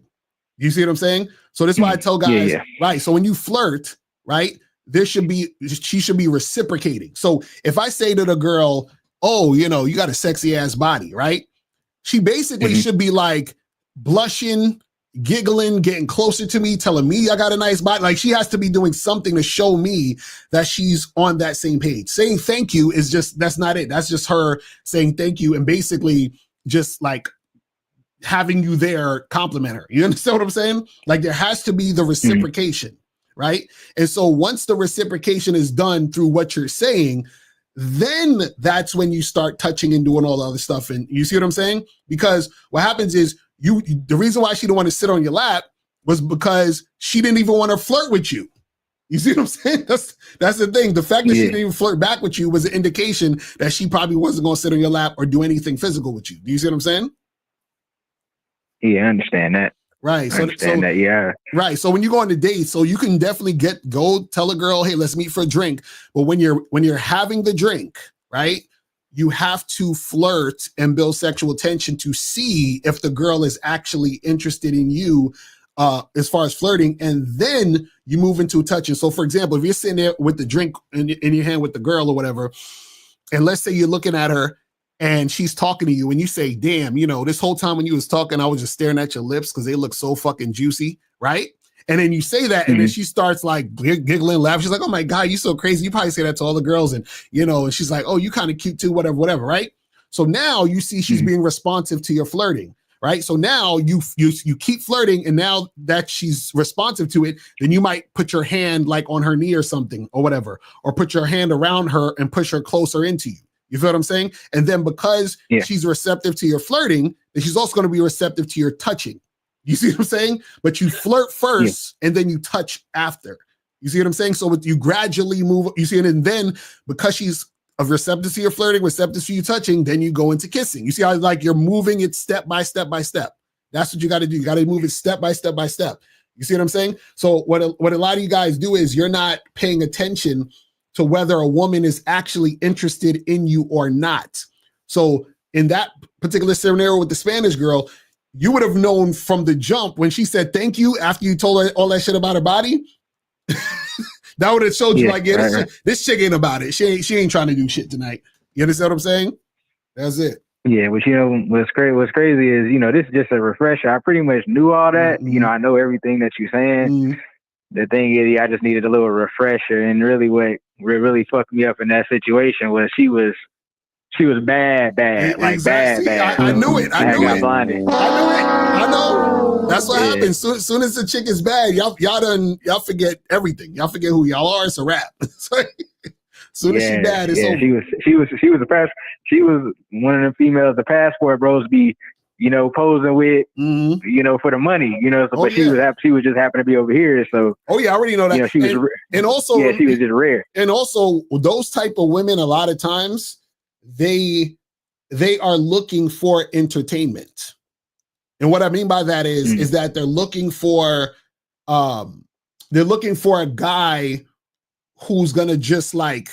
You see what I'm saying? So that's why I tell guys, right? So when you flirt, right, she should be reciprocating. So if I say to the girl, oh, you got a sexy ass body, right? She basically should be like blushing, giggling, getting closer to me, telling me I got a nice body. Like, she has to be doing something to show me that she's on that same page. Saying thank you is that's not it. That's just her saying thank you and basically just like having you there compliment her. You understand what I'm saying? Like, there has to be the reciprocation, right? And so once the reciprocation is done through what you're saying, then that's when you start touching and doing all the other stuff. And you see what I'm saying? Because what happens is the reason why she didn't want to sit on your lap was because she didn't even want to flirt with you. You see what I'm saying? That's the thing. The fact that she didn't even flirt back with you was an indication that she probably wasn't going to sit on your lap or do anything physical with you. Do you see what I'm saying? Yeah, I understand that. Right. I understand that, yeah. Right. So when you go on a date, so you can definitely go tell a girl, hey, let's meet for a drink. But when you're having the drink, right, you have to flirt and build sexual tension to see if the girl is actually interested in you as far as flirting. And then you move into touching. So for example, if you're sitting there with the drink in your hand with the girl or whatever, and let's say you're looking at her and she's talking to you and you say, damn, this whole time when you was talking, I was just staring at your lips because they look so fucking juicy, right? And then you say that, and then she starts like giggling, laughing. She's like, oh my God, you're so crazy. You probably say that to all the girls. And, and she's like, oh, you kind of cute too, whatever, right? So now you see she's being responsive to your flirting, right? So now you keep flirting, and now that she's responsive to it, then you might put your hand like on her knee or something or whatever, or put your hand around her and push her closer into you. You feel what I'm saying? And then because she's receptive to your flirting, then she's also going to be receptive to your touching. You see what I'm saying? But you flirt first and then you touch after. You see what I'm saying? So you gradually move, you see it, and then because she's receptive to your flirting, receptive to you touching, then you go into kissing. You see how like you're moving it step by step by step. That's what you got to do. You got to move it step by step by step. You see what I'm saying? So what a lot of you guys do is you're not paying attention to whether a woman is actually interested in you or not. So in that particular scenario with the Spanish girl, you would have known from the jump when she said thank you after you told her all that shit about her body. That would have showed you like, this chick ain't about it. She ain't trying to do shit tonight. You understand what I'm saying? That's it. Yeah, but what's crazy is, this is just a refresher. I pretty much knew all that. I know everything that you're saying. The thing is, I just needed a little refresher. And really what really fucked me up in that situation was she was bad, like exactly. bad. I knew it. I got blinded. I know. That's what happens. Soon as the chick is bad, y'all forget everything. Y'all forget who y'all are. It's a wrap. Soon as she bad, it's over. She was one of the females, the passport bros be, posing with, for the money, but she was just happened to be over here. So, I already know that. She was, and also, she was just rare. And also those type of women, a lot of times they are looking for entertainment. And what I mean by that is that they're looking for a guy who's gonna just like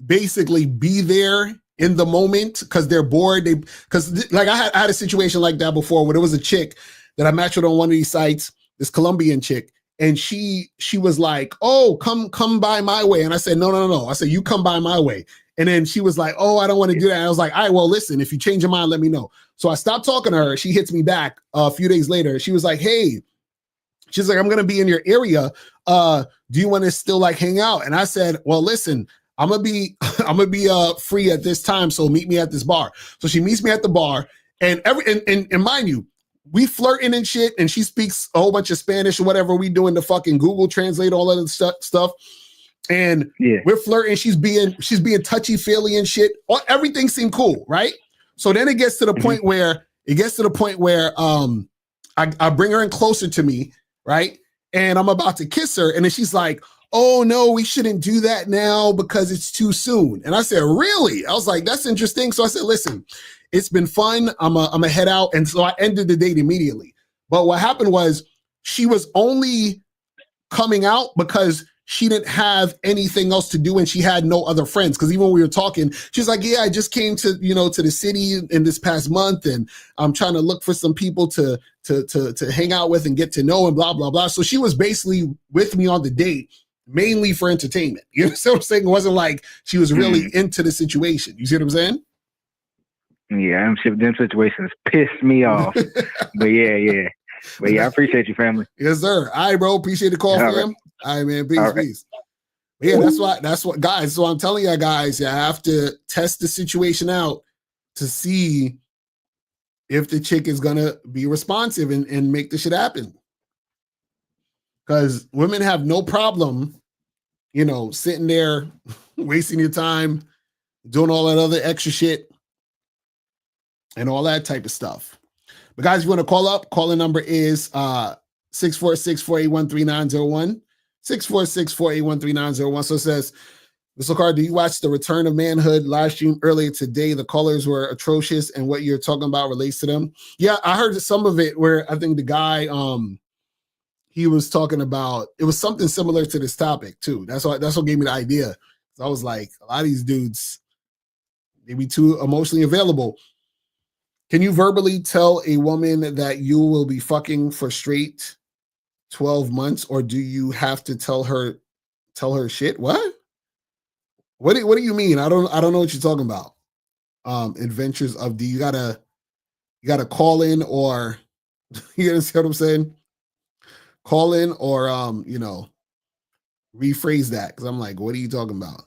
basically be there in the moment because they're bored. I had a situation like that before where there was a chick that I matched with on one of these sites, this Colombian chick, and she was like, "Oh, come by my way," and I said, "No." I said, "You come by my way." And then she was like, "Oh, I don't want to do that." And I was like, "All right, well, listen, if you change your mind, let me know." So I stopped talking to her. She hits me back a few days later. She was like, "Hey," she's like, "I'm going to be in your area. Do you want to still like hang out?" And I said, "Well, listen, I'm going to be free at this time. So meet me at this bar." So she meets me at the bar and mind you, we flirting and shit. And she speaks a whole bunch of Spanish or whatever we doing to fucking Google translate all of the stuff. And we're flirting. She's being touchy feely and shit. Everything seemed cool. Right. So then it gets to the point where I bring her in closer to me. Right. And I'm about to kiss her. And then she's like, "Oh no, we shouldn't do that now because it's too soon." And I said, "Really?" I was like, "That's interesting." So I said, "Listen, it's been fun. I'm a head out." And so I ended the date immediately. But what happened was she was only coming out because she didn't have anything else to do and she had no other friends. Because even when we were talking, she's like, "Yeah, I just came to the city in this past month and I'm trying to look for some people to hang out with and get to know and blah, blah, blah." So she was basically with me on the date mainly for entertainment. You know what I'm saying? It wasn't like she was really into the situation. You see what I'm saying? Yeah, them situations pissed me off. But yeah. But yeah, I appreciate you, family. Yes, sir. All right, bro. Appreciate the call, fam. All right, man. Peace. Yeah, that's what, guys. So I'm telling you guys, you have to test the situation out to see if the chick is gonna be responsive and make the shit happen. Because women have no problem, sitting there, wasting your time, doing all that other extra shit and all that type of stuff. But guys, if you want to call up, calling number is 646-481-3901. 646-481-3901. So it says, "Mr. Locario, do you watch The Return of Manhood live stream earlier today? The colors were atrocious and what you're talking about relates to them." Yeah, I heard some of it where I think the guy, he was talking about, it was something similar to this topic too. That's what gave me the idea. So I was like, a lot of these dudes, they be too emotionally available. Can you verbally tell a woman that you will be fucking for straight 12 months, or do you have to tell her shit? What do you mean? I don't know what you're talking about. Adventures of D. You gotta call in, or you understand what I'm saying? Call in or rephrase that, because I'm like, what are you talking about?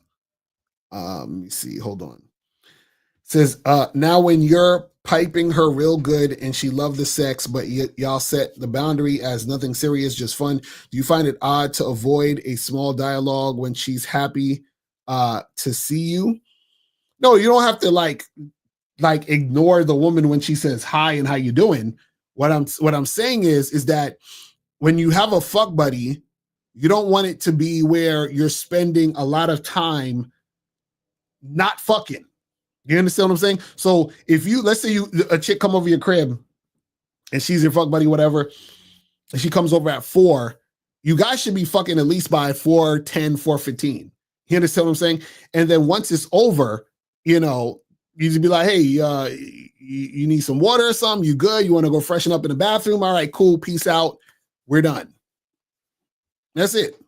Let me see. Hold on. It says, now when you're piping her real good and she loved the sex, but y'all set the boundary as nothing serious, just fun, do you find it odd to avoid a small dialogue when she's happy to see you? No, you don't have to like ignore the woman when she says hi and how you doing. What I'm saying is that when you have a fuck buddy, you don't want it to be where you're spending a lot of time not fucking. You understand what I'm saying? So if let's say a chick come over your crib and she's your fuck buddy, whatever, and she comes over at 4, you guys should be fucking at least by 4:10, 4:15. You understand what I'm saying? And then once it's over, you just be like, "Hey, you need some water or something? You good? You want to go freshen up in the bathroom? All right, cool. Peace out. We're done." That's it.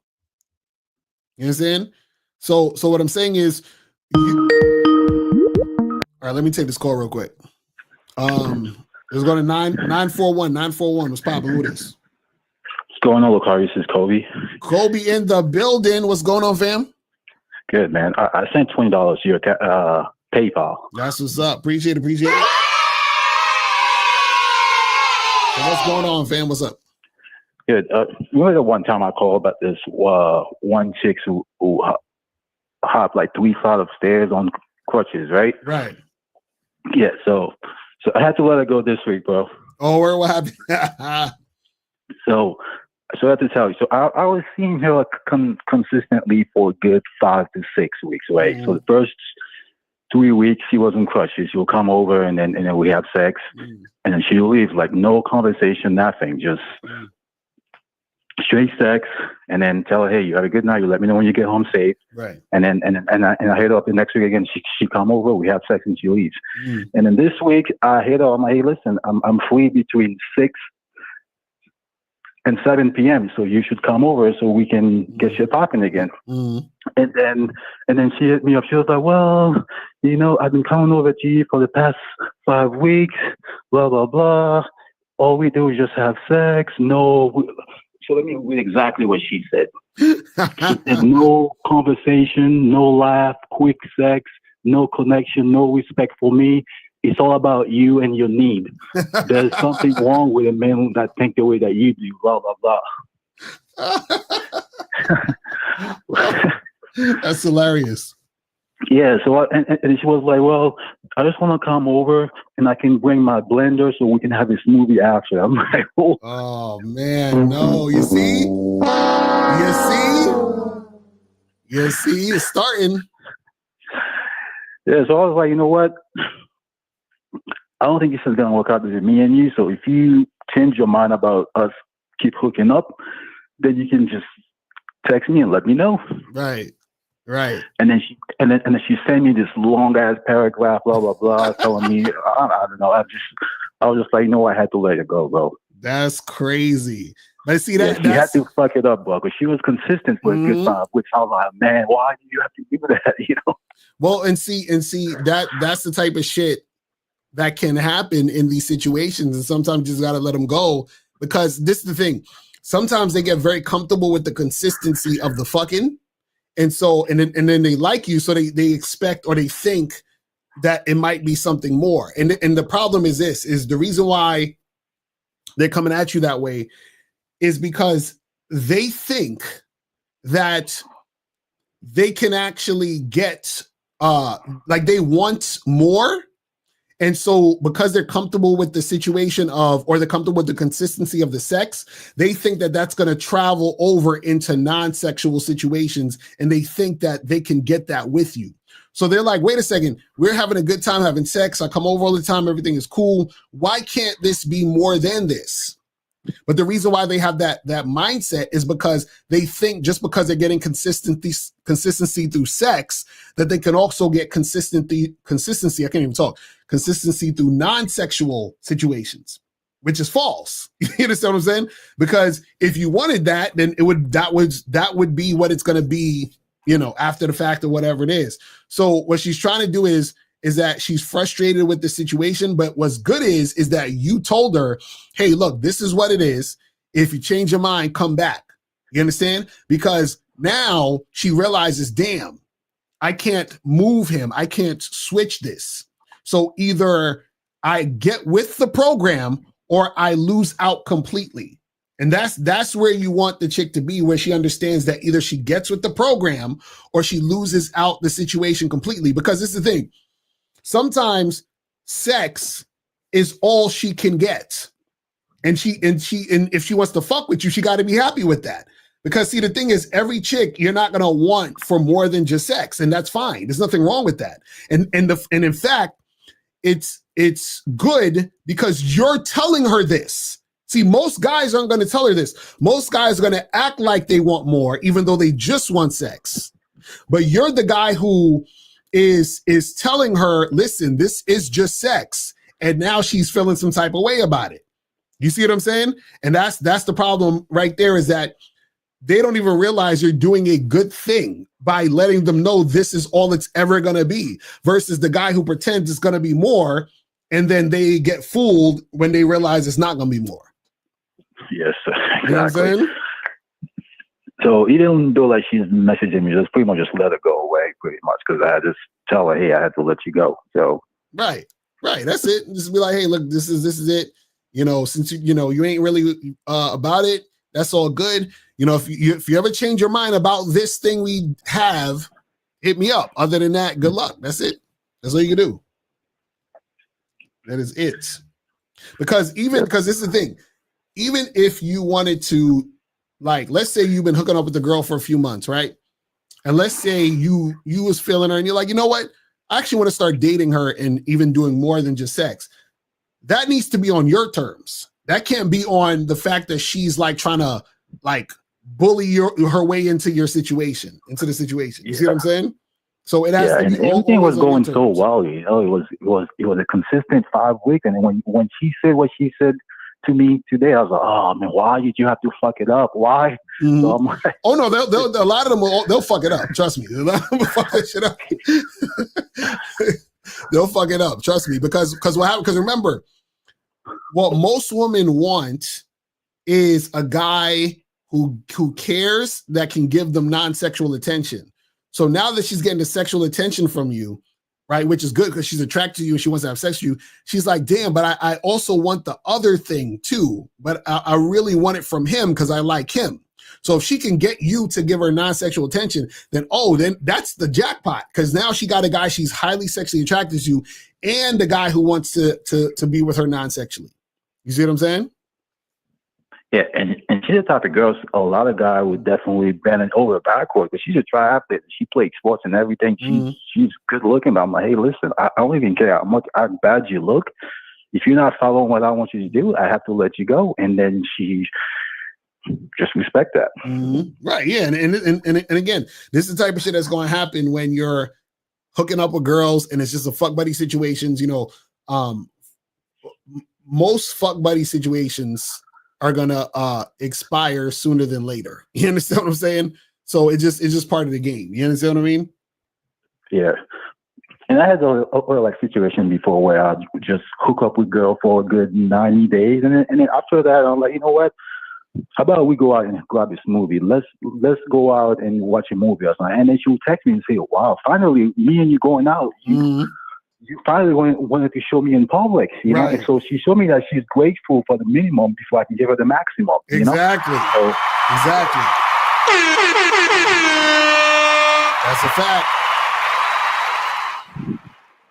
You understand? So what I'm saying is, all right, let me take this call real quick. Let's go to 941. 941. What's popping? Who this? What's going on, Locario? This is Kobe. Kobe in the building. What's going on, fam? Good, man. I sent $20 to your PayPal. That's what's up. Appreciate it. So what's going on, fam? What's up? Good. Remember the one time I called about this one chick who hop like 3 flights of stairs on crutches, right? Right. Yeah. So I had to let her go this week, bro. Oh, what happened? So I have to tell you. So I was seeing her consistently for a good 5 to 6 weeks, right? So the first 3 weeks she was on crutches. She'll come over and then we have sex, and then she'll leave, like no conversation, nothing, just straight sex, and then tell her, hey, you have a good night. You let me know when you get home safe. Right. And then I hit her up the next week again. She come over, we have sex, and she leaves. And then this week I hit her. I'm like, hey, listen, I'm free between 6 and 7 p.m. So you should come over so we can get shit popping again. And then she hit me up. She was like, well, you know, I've been coming over to you for the past 5 weeks, blah, blah, blah. All we do is just have sex. So let me read exactly what she said. She said, no conversation, no laugh, quick sex, no connection, no respect for me. It's all about you and your need. There's something wrong with a man that think the way that you do, blah, blah, blah. That's hilarious. Yeah, so and she was like, well, I just want to come over and I can bring my blender so we can have this movie after. I'm like, oh man, no, you see, it's starting. Yeah, so I was like, you know what? I don't think this is going to work out between me and you. So if you change your mind about us keep hooking up, then you can just text me and let me know. Right. And then she sent me this long ass paragraph, blah blah blah, telling me I don't know. I was just like, no, I had to let it go, bro. That's crazy. But see that she had to fuck it up, bro, because she was consistent for a good time. Which I was like, man, why do you have to do that? You know. Well, and see that's the type of shit that can happen in these situations, and sometimes you just gotta let them go, because this is the thing. Sometimes they get very comfortable with the consistency of the fucking, and so and then they like you, so they expect or they think that it might be something more. And the problem is the reason why they're coming at you that way is because they think that they can actually get like they want more. And so because they're comfortable with the situation or they're comfortable with the consistency of the sex, they think that that's going to travel over into non-sexual situations, and they think that they can get that with you. So they're like, wait a second, we're having a good time having sex. I come over all the time. Everything is cool. Why can't this be more than this? But the reason why they have that mindset is because they think just because they're getting consistency through sex, that they can also get consistency. I can't even talk. Consistency through non-sexual situations, which is false. You understand what I'm saying? Because if you wanted that, then that would be what it's going to be, you know, after the fact or whatever it is. So what she's trying to do is that she's frustrated with the situation, but what's good is that you told her, hey, look, this is what it is. If you change your mind, come back. You understand? Because now she realizes, damn, I can't move him. I can't switch this. So either I get with the program or I lose out completely. And that's where you want the chick to be, where she understands that either she gets with the program or she loses out the situation completely. Because this is the thing. Sometimes sex is all she can get. And if she wants to fuck with you, she got to be happy with that. Because see, the thing is, every chick you're not going to want for more than just sex, and that's fine. There's nothing wrong with that. And in fact, it's good because you're telling her this. See, most guys aren't going to tell her this. Most guys are going to act like they want more, even though they just want sex. But you're the guy who is telling her, listen, this is just sex. And now she's feeling some type of way about it. You see what I'm saying? And that's the problem right there, is that they don't even realize you're doing a good thing by letting them know this is all it's ever going to be, versus the guy who pretends it's going to be more, and then they get fooled when they realize it's not going to be more. Yes, exactly. You know what I'm saying? So even though like she's messaging me, just pretty much just let her go away, pretty much, because I had to tell her, hey, I had to let you go. So right, that's it. Just be like, hey, look, this is it. You know, since you ain't really about it, that's all good. You know, if you ever change your mind about this thing we have, hit me up. Other than that, good luck. That's it. That's all you can do. That is it. Because this is the thing, even if you wanted to, like, let's say you've been hooking up with the girl for a few months, right? And let's say you was feeling her and you're like, you know what? I actually want to start dating her and even doing more than just sex. That needs to be on your terms. That can't be on the fact that she's like trying to like bully her way into the situation. You see what I'm saying? So it has to be and everything was going so well. You know, it was a consistent 5 weeks. And when she said what she said to me today, I was like, oh man, why did you have to fuck it up? Why? Mm-hmm. So I'm like, oh no, a lot of them they'll fuck it up. Trust me, they'll fuck that shit up. They'll fuck it up. Trust me, because what happened? Because remember, what most women want is a guy who cares, that can give them non-sexual attention. So now that she's getting the sexual attention from you, right, which is good because she's attracted to you and she wants to have sex with you, she's like, damn, but I also want the other thing too, but I really want it from him because I like him. So if she can get you to give her non-sexual attention, then that's the jackpot, because now she got a guy she's highly sexually attracted to and the guy who wants to be with her non-sexually. You see what I'm saying? yeah, and she's the type of girl a lot of guys would definitely bend it over backward, but she's a triathlete. She played sports and everything. She's good looking, but I'm like, hey, listen, I don't even care how bad you look. If you're not following what I want you to do, I have to let you go. And then she just respect that. Mm-hmm. Right, yeah, and again, this is the type of shit that's going to happen when you're hooking up with girls and it's just a fuck buddy situations. You know, most fuck buddy situations are gonna expire sooner than later. You understand what I'm saying? So it's just part of the game. You understand what I mean? Yeah. And I had a like situation before where I would just hook up with girl for a good 90 days, and then after that I'm like, you know what? How about we go out and grab this movie? Let's go out and watch a movie or something. And then she would text me and say, wow, finally me and you going out. You finally wanted to show me in public, you know? And so she showed me that she's grateful for the minimum before I can give her the maximum. Exactly. You know? Exactly. That's a fact.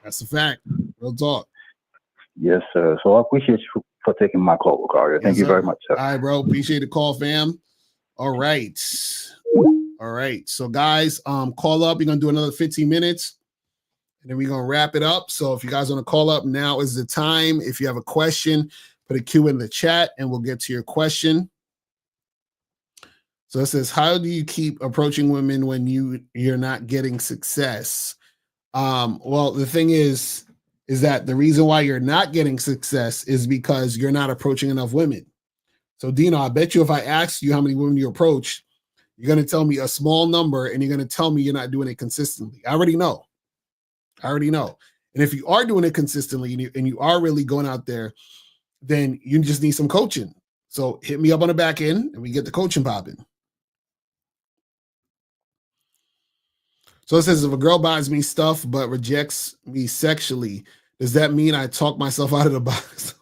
That's a fact. Real talk. Yes, sir. So I appreciate you for taking my call, Locario. Thank you very much, sir. All right, bro. Appreciate the call, fam. All right. So guys, call up. We're gonna do another 15 minutes. And then we're going to wrap it up. So if you guys want to call up, now is the time. If you have a question, put a Q in the chat and we'll get to your question. So it says, how do you keep approaching women when you're not getting success? Well, the thing is that the reason why you're not getting success is because you're not approaching enough women. So Dino, I bet you if I asked you how many women you approach, you're going to tell me a small number and you're going to tell me you're not doing it consistently. I already know. And if you are doing it consistently and you are really going out there, then you just need some coaching. So hit me up on the back end and we get the coaching popping. So it says, if a girl buys me stuff but rejects me sexually, does that mean I talk myself out of the box?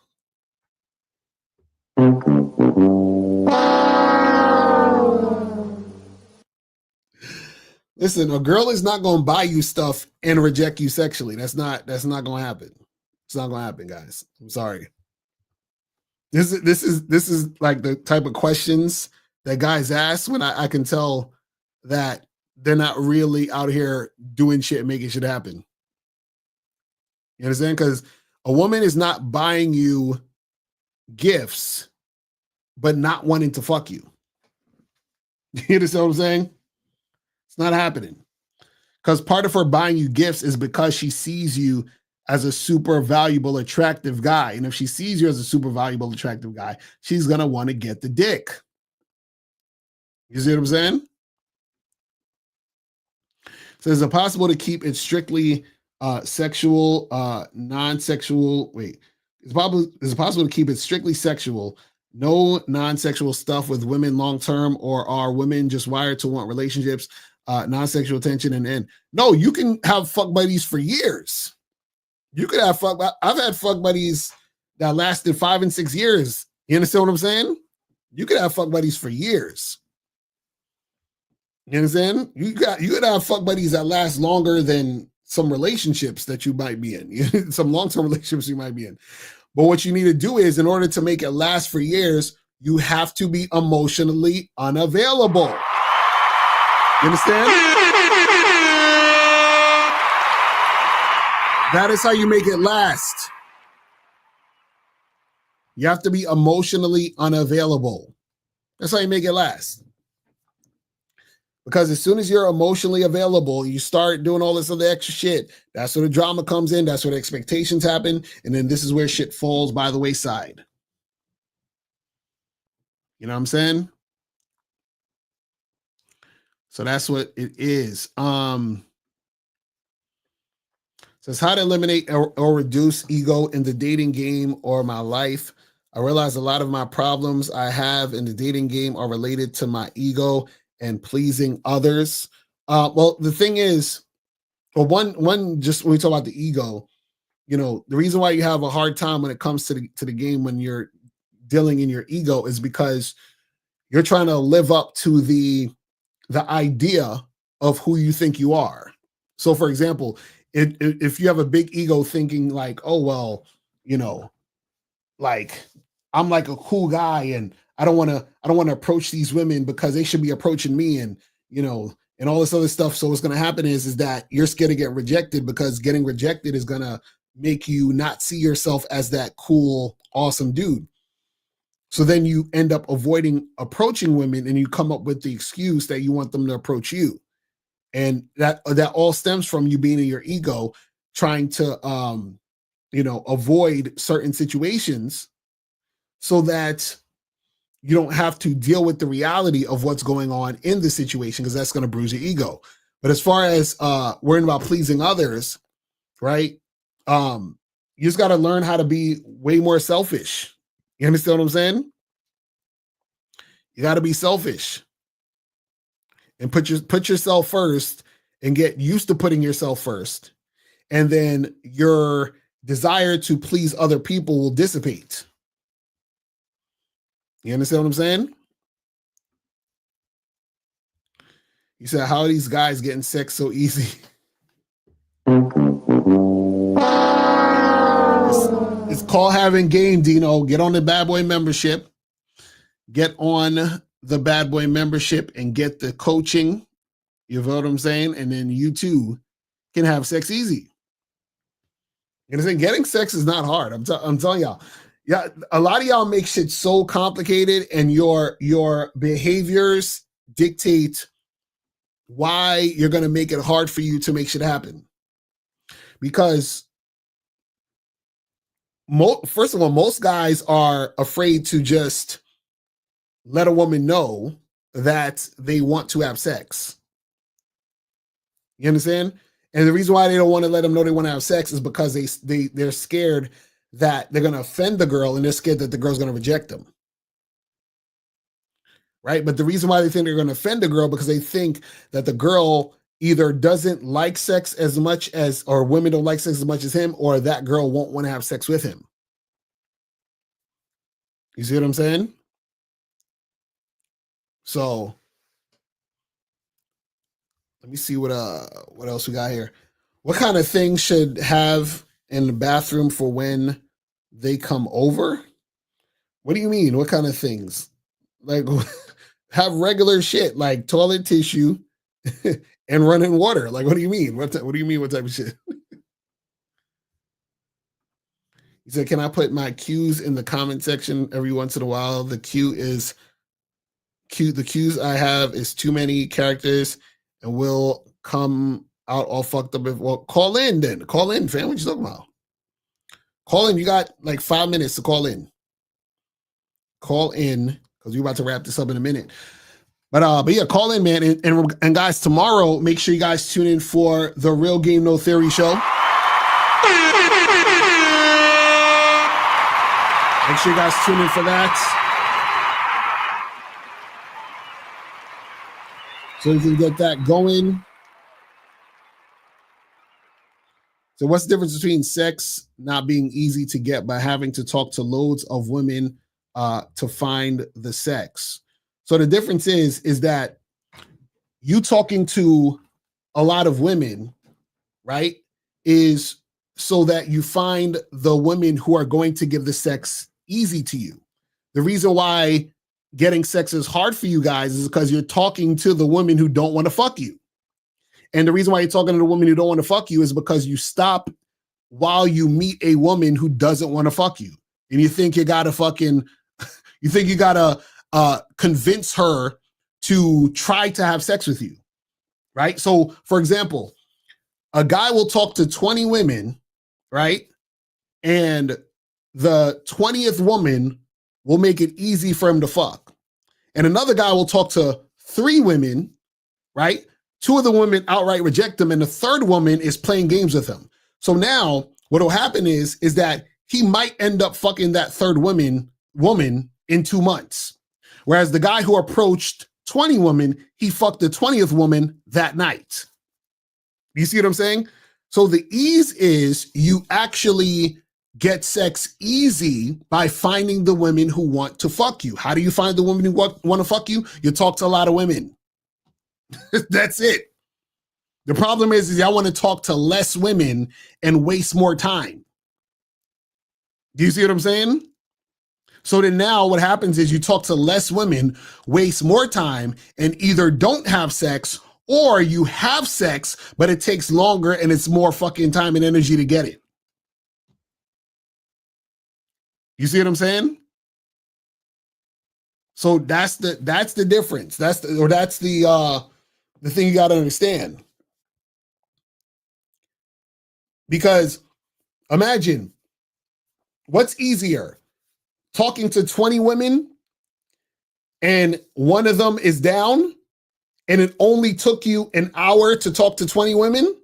Listen, a girl is not going to buy you stuff and reject you sexually. That's not going to happen. It's not going to happen, guys. I'm sorry. This is like the type of questions that guys ask when I can tell that they're not really out here doing shit and making shit happen. You understand? Because a woman is not buying you gifts, but not wanting to fuck you. You understand what I'm saying? It's not happening. Because part of her buying you gifts is because she sees you as a super valuable, attractive guy. And if she sees you as a super valuable, attractive guy, she's going to want to get the dick. You see what I'm saying? So is it possible to keep it strictly sexual, non-sexual? Wait, is it possible to keep it strictly sexual, no non-sexual stuff with women long-term, or are women just wired to want relationships, non-sexual attention, and no, you can have fuck buddies for years. You could have I've had fuck buddies that lasted 5 and 6 years. You understand what I'm saying? You could have fuck buddies for years. You understand? You gotta have fuck buddies that last longer than some relationships that you might be in, some long-term relationships you might be in. But what you need to do is, in order to make it last for years, you have to be emotionally unavailable. You understand? That is how you make it last. You have to be emotionally unavailable. That's how you make it last. Because as soon as you're emotionally available, you start doing all this other extra shit. That's where the drama comes in. That's where the expectations happen. And then this is where shit falls by the wayside. You know what I'm saying? So that's what it is. Says how to eliminate or reduce ego in the dating game or my life. I realize a lot of my problems I have in the dating game are related to my ego and pleasing others. Well, the thing is, well, one just when we talk about the ego, you know, the reason why you have a hard time when it comes to the game when you're dealing in your ego is because you're trying to live up to the idea of who you think you are. So, for example, if you have a big ego thinking like, oh, well, you know, like I'm like a cool guy and I don't want to approach these women because they should be approaching me and, you know, and all this other stuff. So what's going to happen is that you're scared to get rejected because getting rejected is going to make you not see yourself as that cool, awesome dude. So then you end up avoiding approaching women and you come up with the excuse that you want them to approach you. And that all stems from you being in your ego, trying to, you know, avoid certain situations so that you don't have to deal with the reality of what's going on in the situation, because that's going to bruise your ego. But as far as worrying about pleasing others, right? You just got to learn how to be way more selfish. You understand what I'm saying? You got to be selfish and put yourself first and get used to putting yourself first. And then your desire to please other people will dissipate. You understand what I'm saying? You said, how are these guys getting sex so easy? It's called having game, Dino. Get on the Bad Boy membership. Get on the Bad Boy membership and get the coaching. You know what I'm saying? And then you too can have sex easy. You know what I'm saying? Getting sex is not hard. I'm telling y'all. Yeah, a lot of y'all make shit so complicated, and your behaviors dictate why you're going to make it hard for you to make shit happen. Because first of all, most guys are afraid to just let a woman know that they want to have sex. You understand? And the reason why they don't want to let them know they want to have sex is because they're scared that they're going to offend the girl, and they're scared that the girl's going to reject them. Right? But the reason why they think they're going to offend the girl because they think that the girl either doesn't like sex as much as, or women don't like sex as much as him, or that girl won't want to have sex with him. You see what I'm saying? So let me see what else we got here. What kind of things should have in the bathroom for when they come over? What do you mean? What kind of things? Like have regular shit like toilet tissue and running water. Like, what do you mean? What do you mean? What type of shit? He said, can I put my cues in the comment section every once in a while? The cues I have is too many characters and will come out all fucked up. Well, call in then. Call in, fam. What you talking about? Call in. You got like 5 minutes to call in. Call in because we're about to wrap this up in a minute. But yeah, call in, man. And guys, tomorrow, make sure you guys tune in for the Real Game No Theory show. Make sure you guys tune in for that. So you can get that going. So what's the difference between sex not being easy to get by having to talk to loads of women to find the sex? So the difference is that you talking to a lot of women, right, is so that you find the women who are going to give the sex easy to you. The reason why getting sex is hard for you guys is because you're talking to the women who don't want to fuck you. And the reason why you're talking to the women who don't want to fuck you is because you stop while you meet a woman who doesn't want to fuck you. And you think you gotta convince her to try to have sex with you, right? So, for example, a guy will talk to 20 women, right? And the 20th woman will make it easy for him to fuck. And another guy will talk to 3 women, right? 2 of the women outright reject him, and the 3rd woman is playing games with him. So now what will happen is that he might end up fucking that 3rd woman in 2 months. Whereas the guy who approached 20 women, he fucked the 20th woman that night. You see what I'm saying? So the ease is you actually get sex easy by finding the women who want to fuck you. How do you find the women who want to fuck you? You talk to a lot of women. That's it. The problem is y'all want to talk to less women and waste more time. Do you see what I'm saying? So then now what happens is you talk to less women, waste more time, and either don't have sex or you have sex, but it takes longer and it's more fucking time and energy to get it. You see what I'm saying? So that's the difference. That's the thing you got to understand. Because imagine, what's easier? Talking to 20 women and one of them is down and it only took you an hour to talk to 20 women?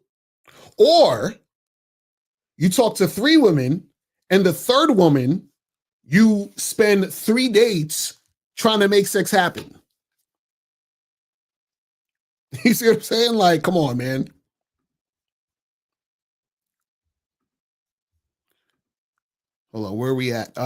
Or you talk to 3 women and the 3rd woman, you spend 3 dates trying to make sex happen. You see what I'm saying? Like, come on, man. Hold on, where are we at?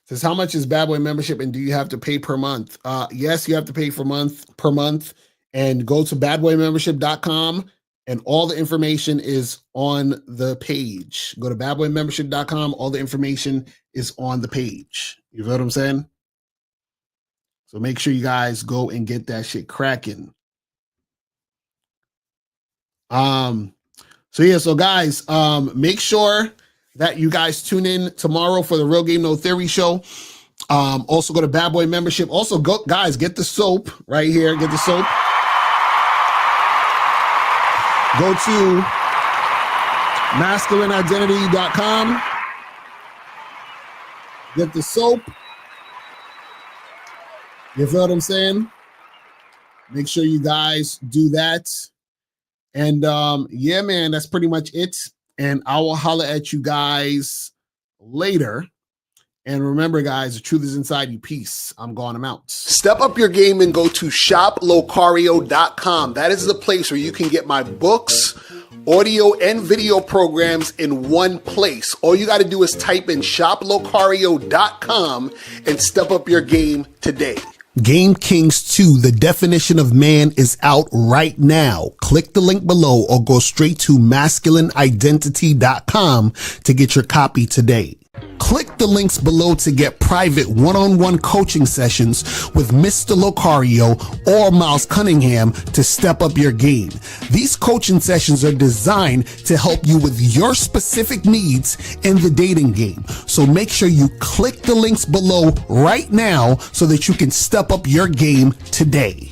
Says, how much is Bad Boy membership and do you have to pay per month? Yes, you have to pay per month, and go to badboymembership.com and all the information is on the page. Go to badboymembership.com, all the information is on the page. You know what I'm saying? So make sure you guys go and get that shit cracking. So guys, make sure that you guys tune in tomorrow for the Real Game No Theory show. Also go to Bad Boy membership. Also go, guys, get the soap right here. Get the soap. Go to masculineidentity.com. Get the soap. You feel what I'm saying? Make sure you guys do that. And yeah, man, that's pretty much it. And I will holler at you guys later. And remember, guys, the truth is inside you. Peace. I'm gone. I'm out. Step up your game and go to shoplocario.com. That is the place where you can get my books, audio, and video programs in one place. All you got to do is type in shoplocario.com and step up your game today. Game Kings 2, the definition of man, is out right now. Click the link below or go straight to masculineidentity.com to get your copy today. Click the links below to get private one-on-one coaching sessions with Mr. Locario or Miles Cunningham to step up your game. These coaching sessions are designed to help you with your specific needs in the dating game. So make sure you click the links below right now so that you can step up your game today.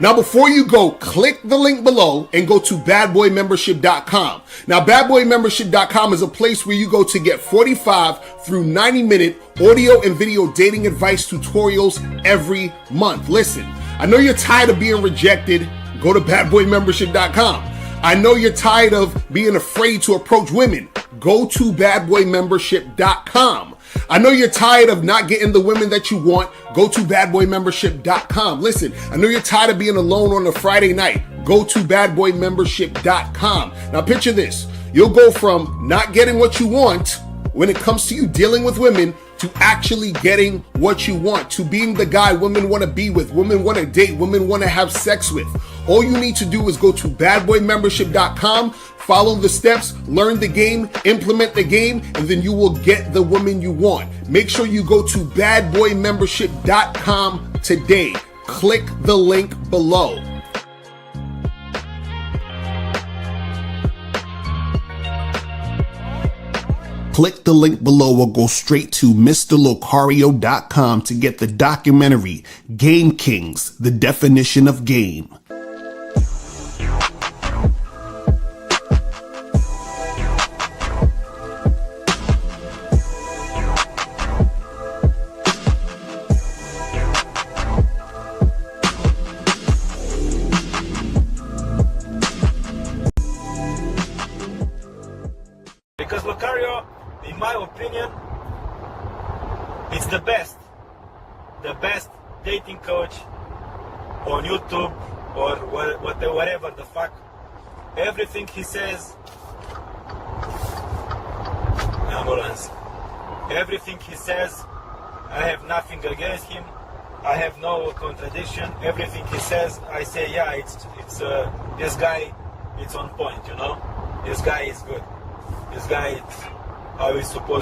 Now, before you go, click the link below and go to badboymembership.com. Now, badboymembership.com is a place where you go to get 45 through 90-minute audio and video dating advice tutorials every month. Listen, I know you're tired of being rejected. Go to badboymembership.com. I know you're tired of being afraid to approach women. Go to badboymembership.com. I know you're tired of not getting the women that you want. Go to badboymembership.com. Listen, I know you're tired of being alone on a Friday night. Go to badboymembership.com. Now picture this. You'll go from not getting what you want when it comes to you dealing with women to actually getting what you want, to being the guy women want to be with, women want to date, women want to have sex with. All you need to do is go to badboymembership.com, follow the steps, learn the game, implement the game, and then you will get the woman you want. Make sure you go to badboymembership.com today. Click the link below. Click the link below or go straight to MrLocario.com to get the documentary, Game Kings, The Definition of Game. Because Locario, in my opinion, it's the best dating coach on YouTube or whatever the fuck. Everything he says, ambulance. Everything he says, I have nothing against him. I have no contradiction. Everything he says, I say, yeah, it's this guy, it's on point, you know. This guy is good. This guy is how he's supposed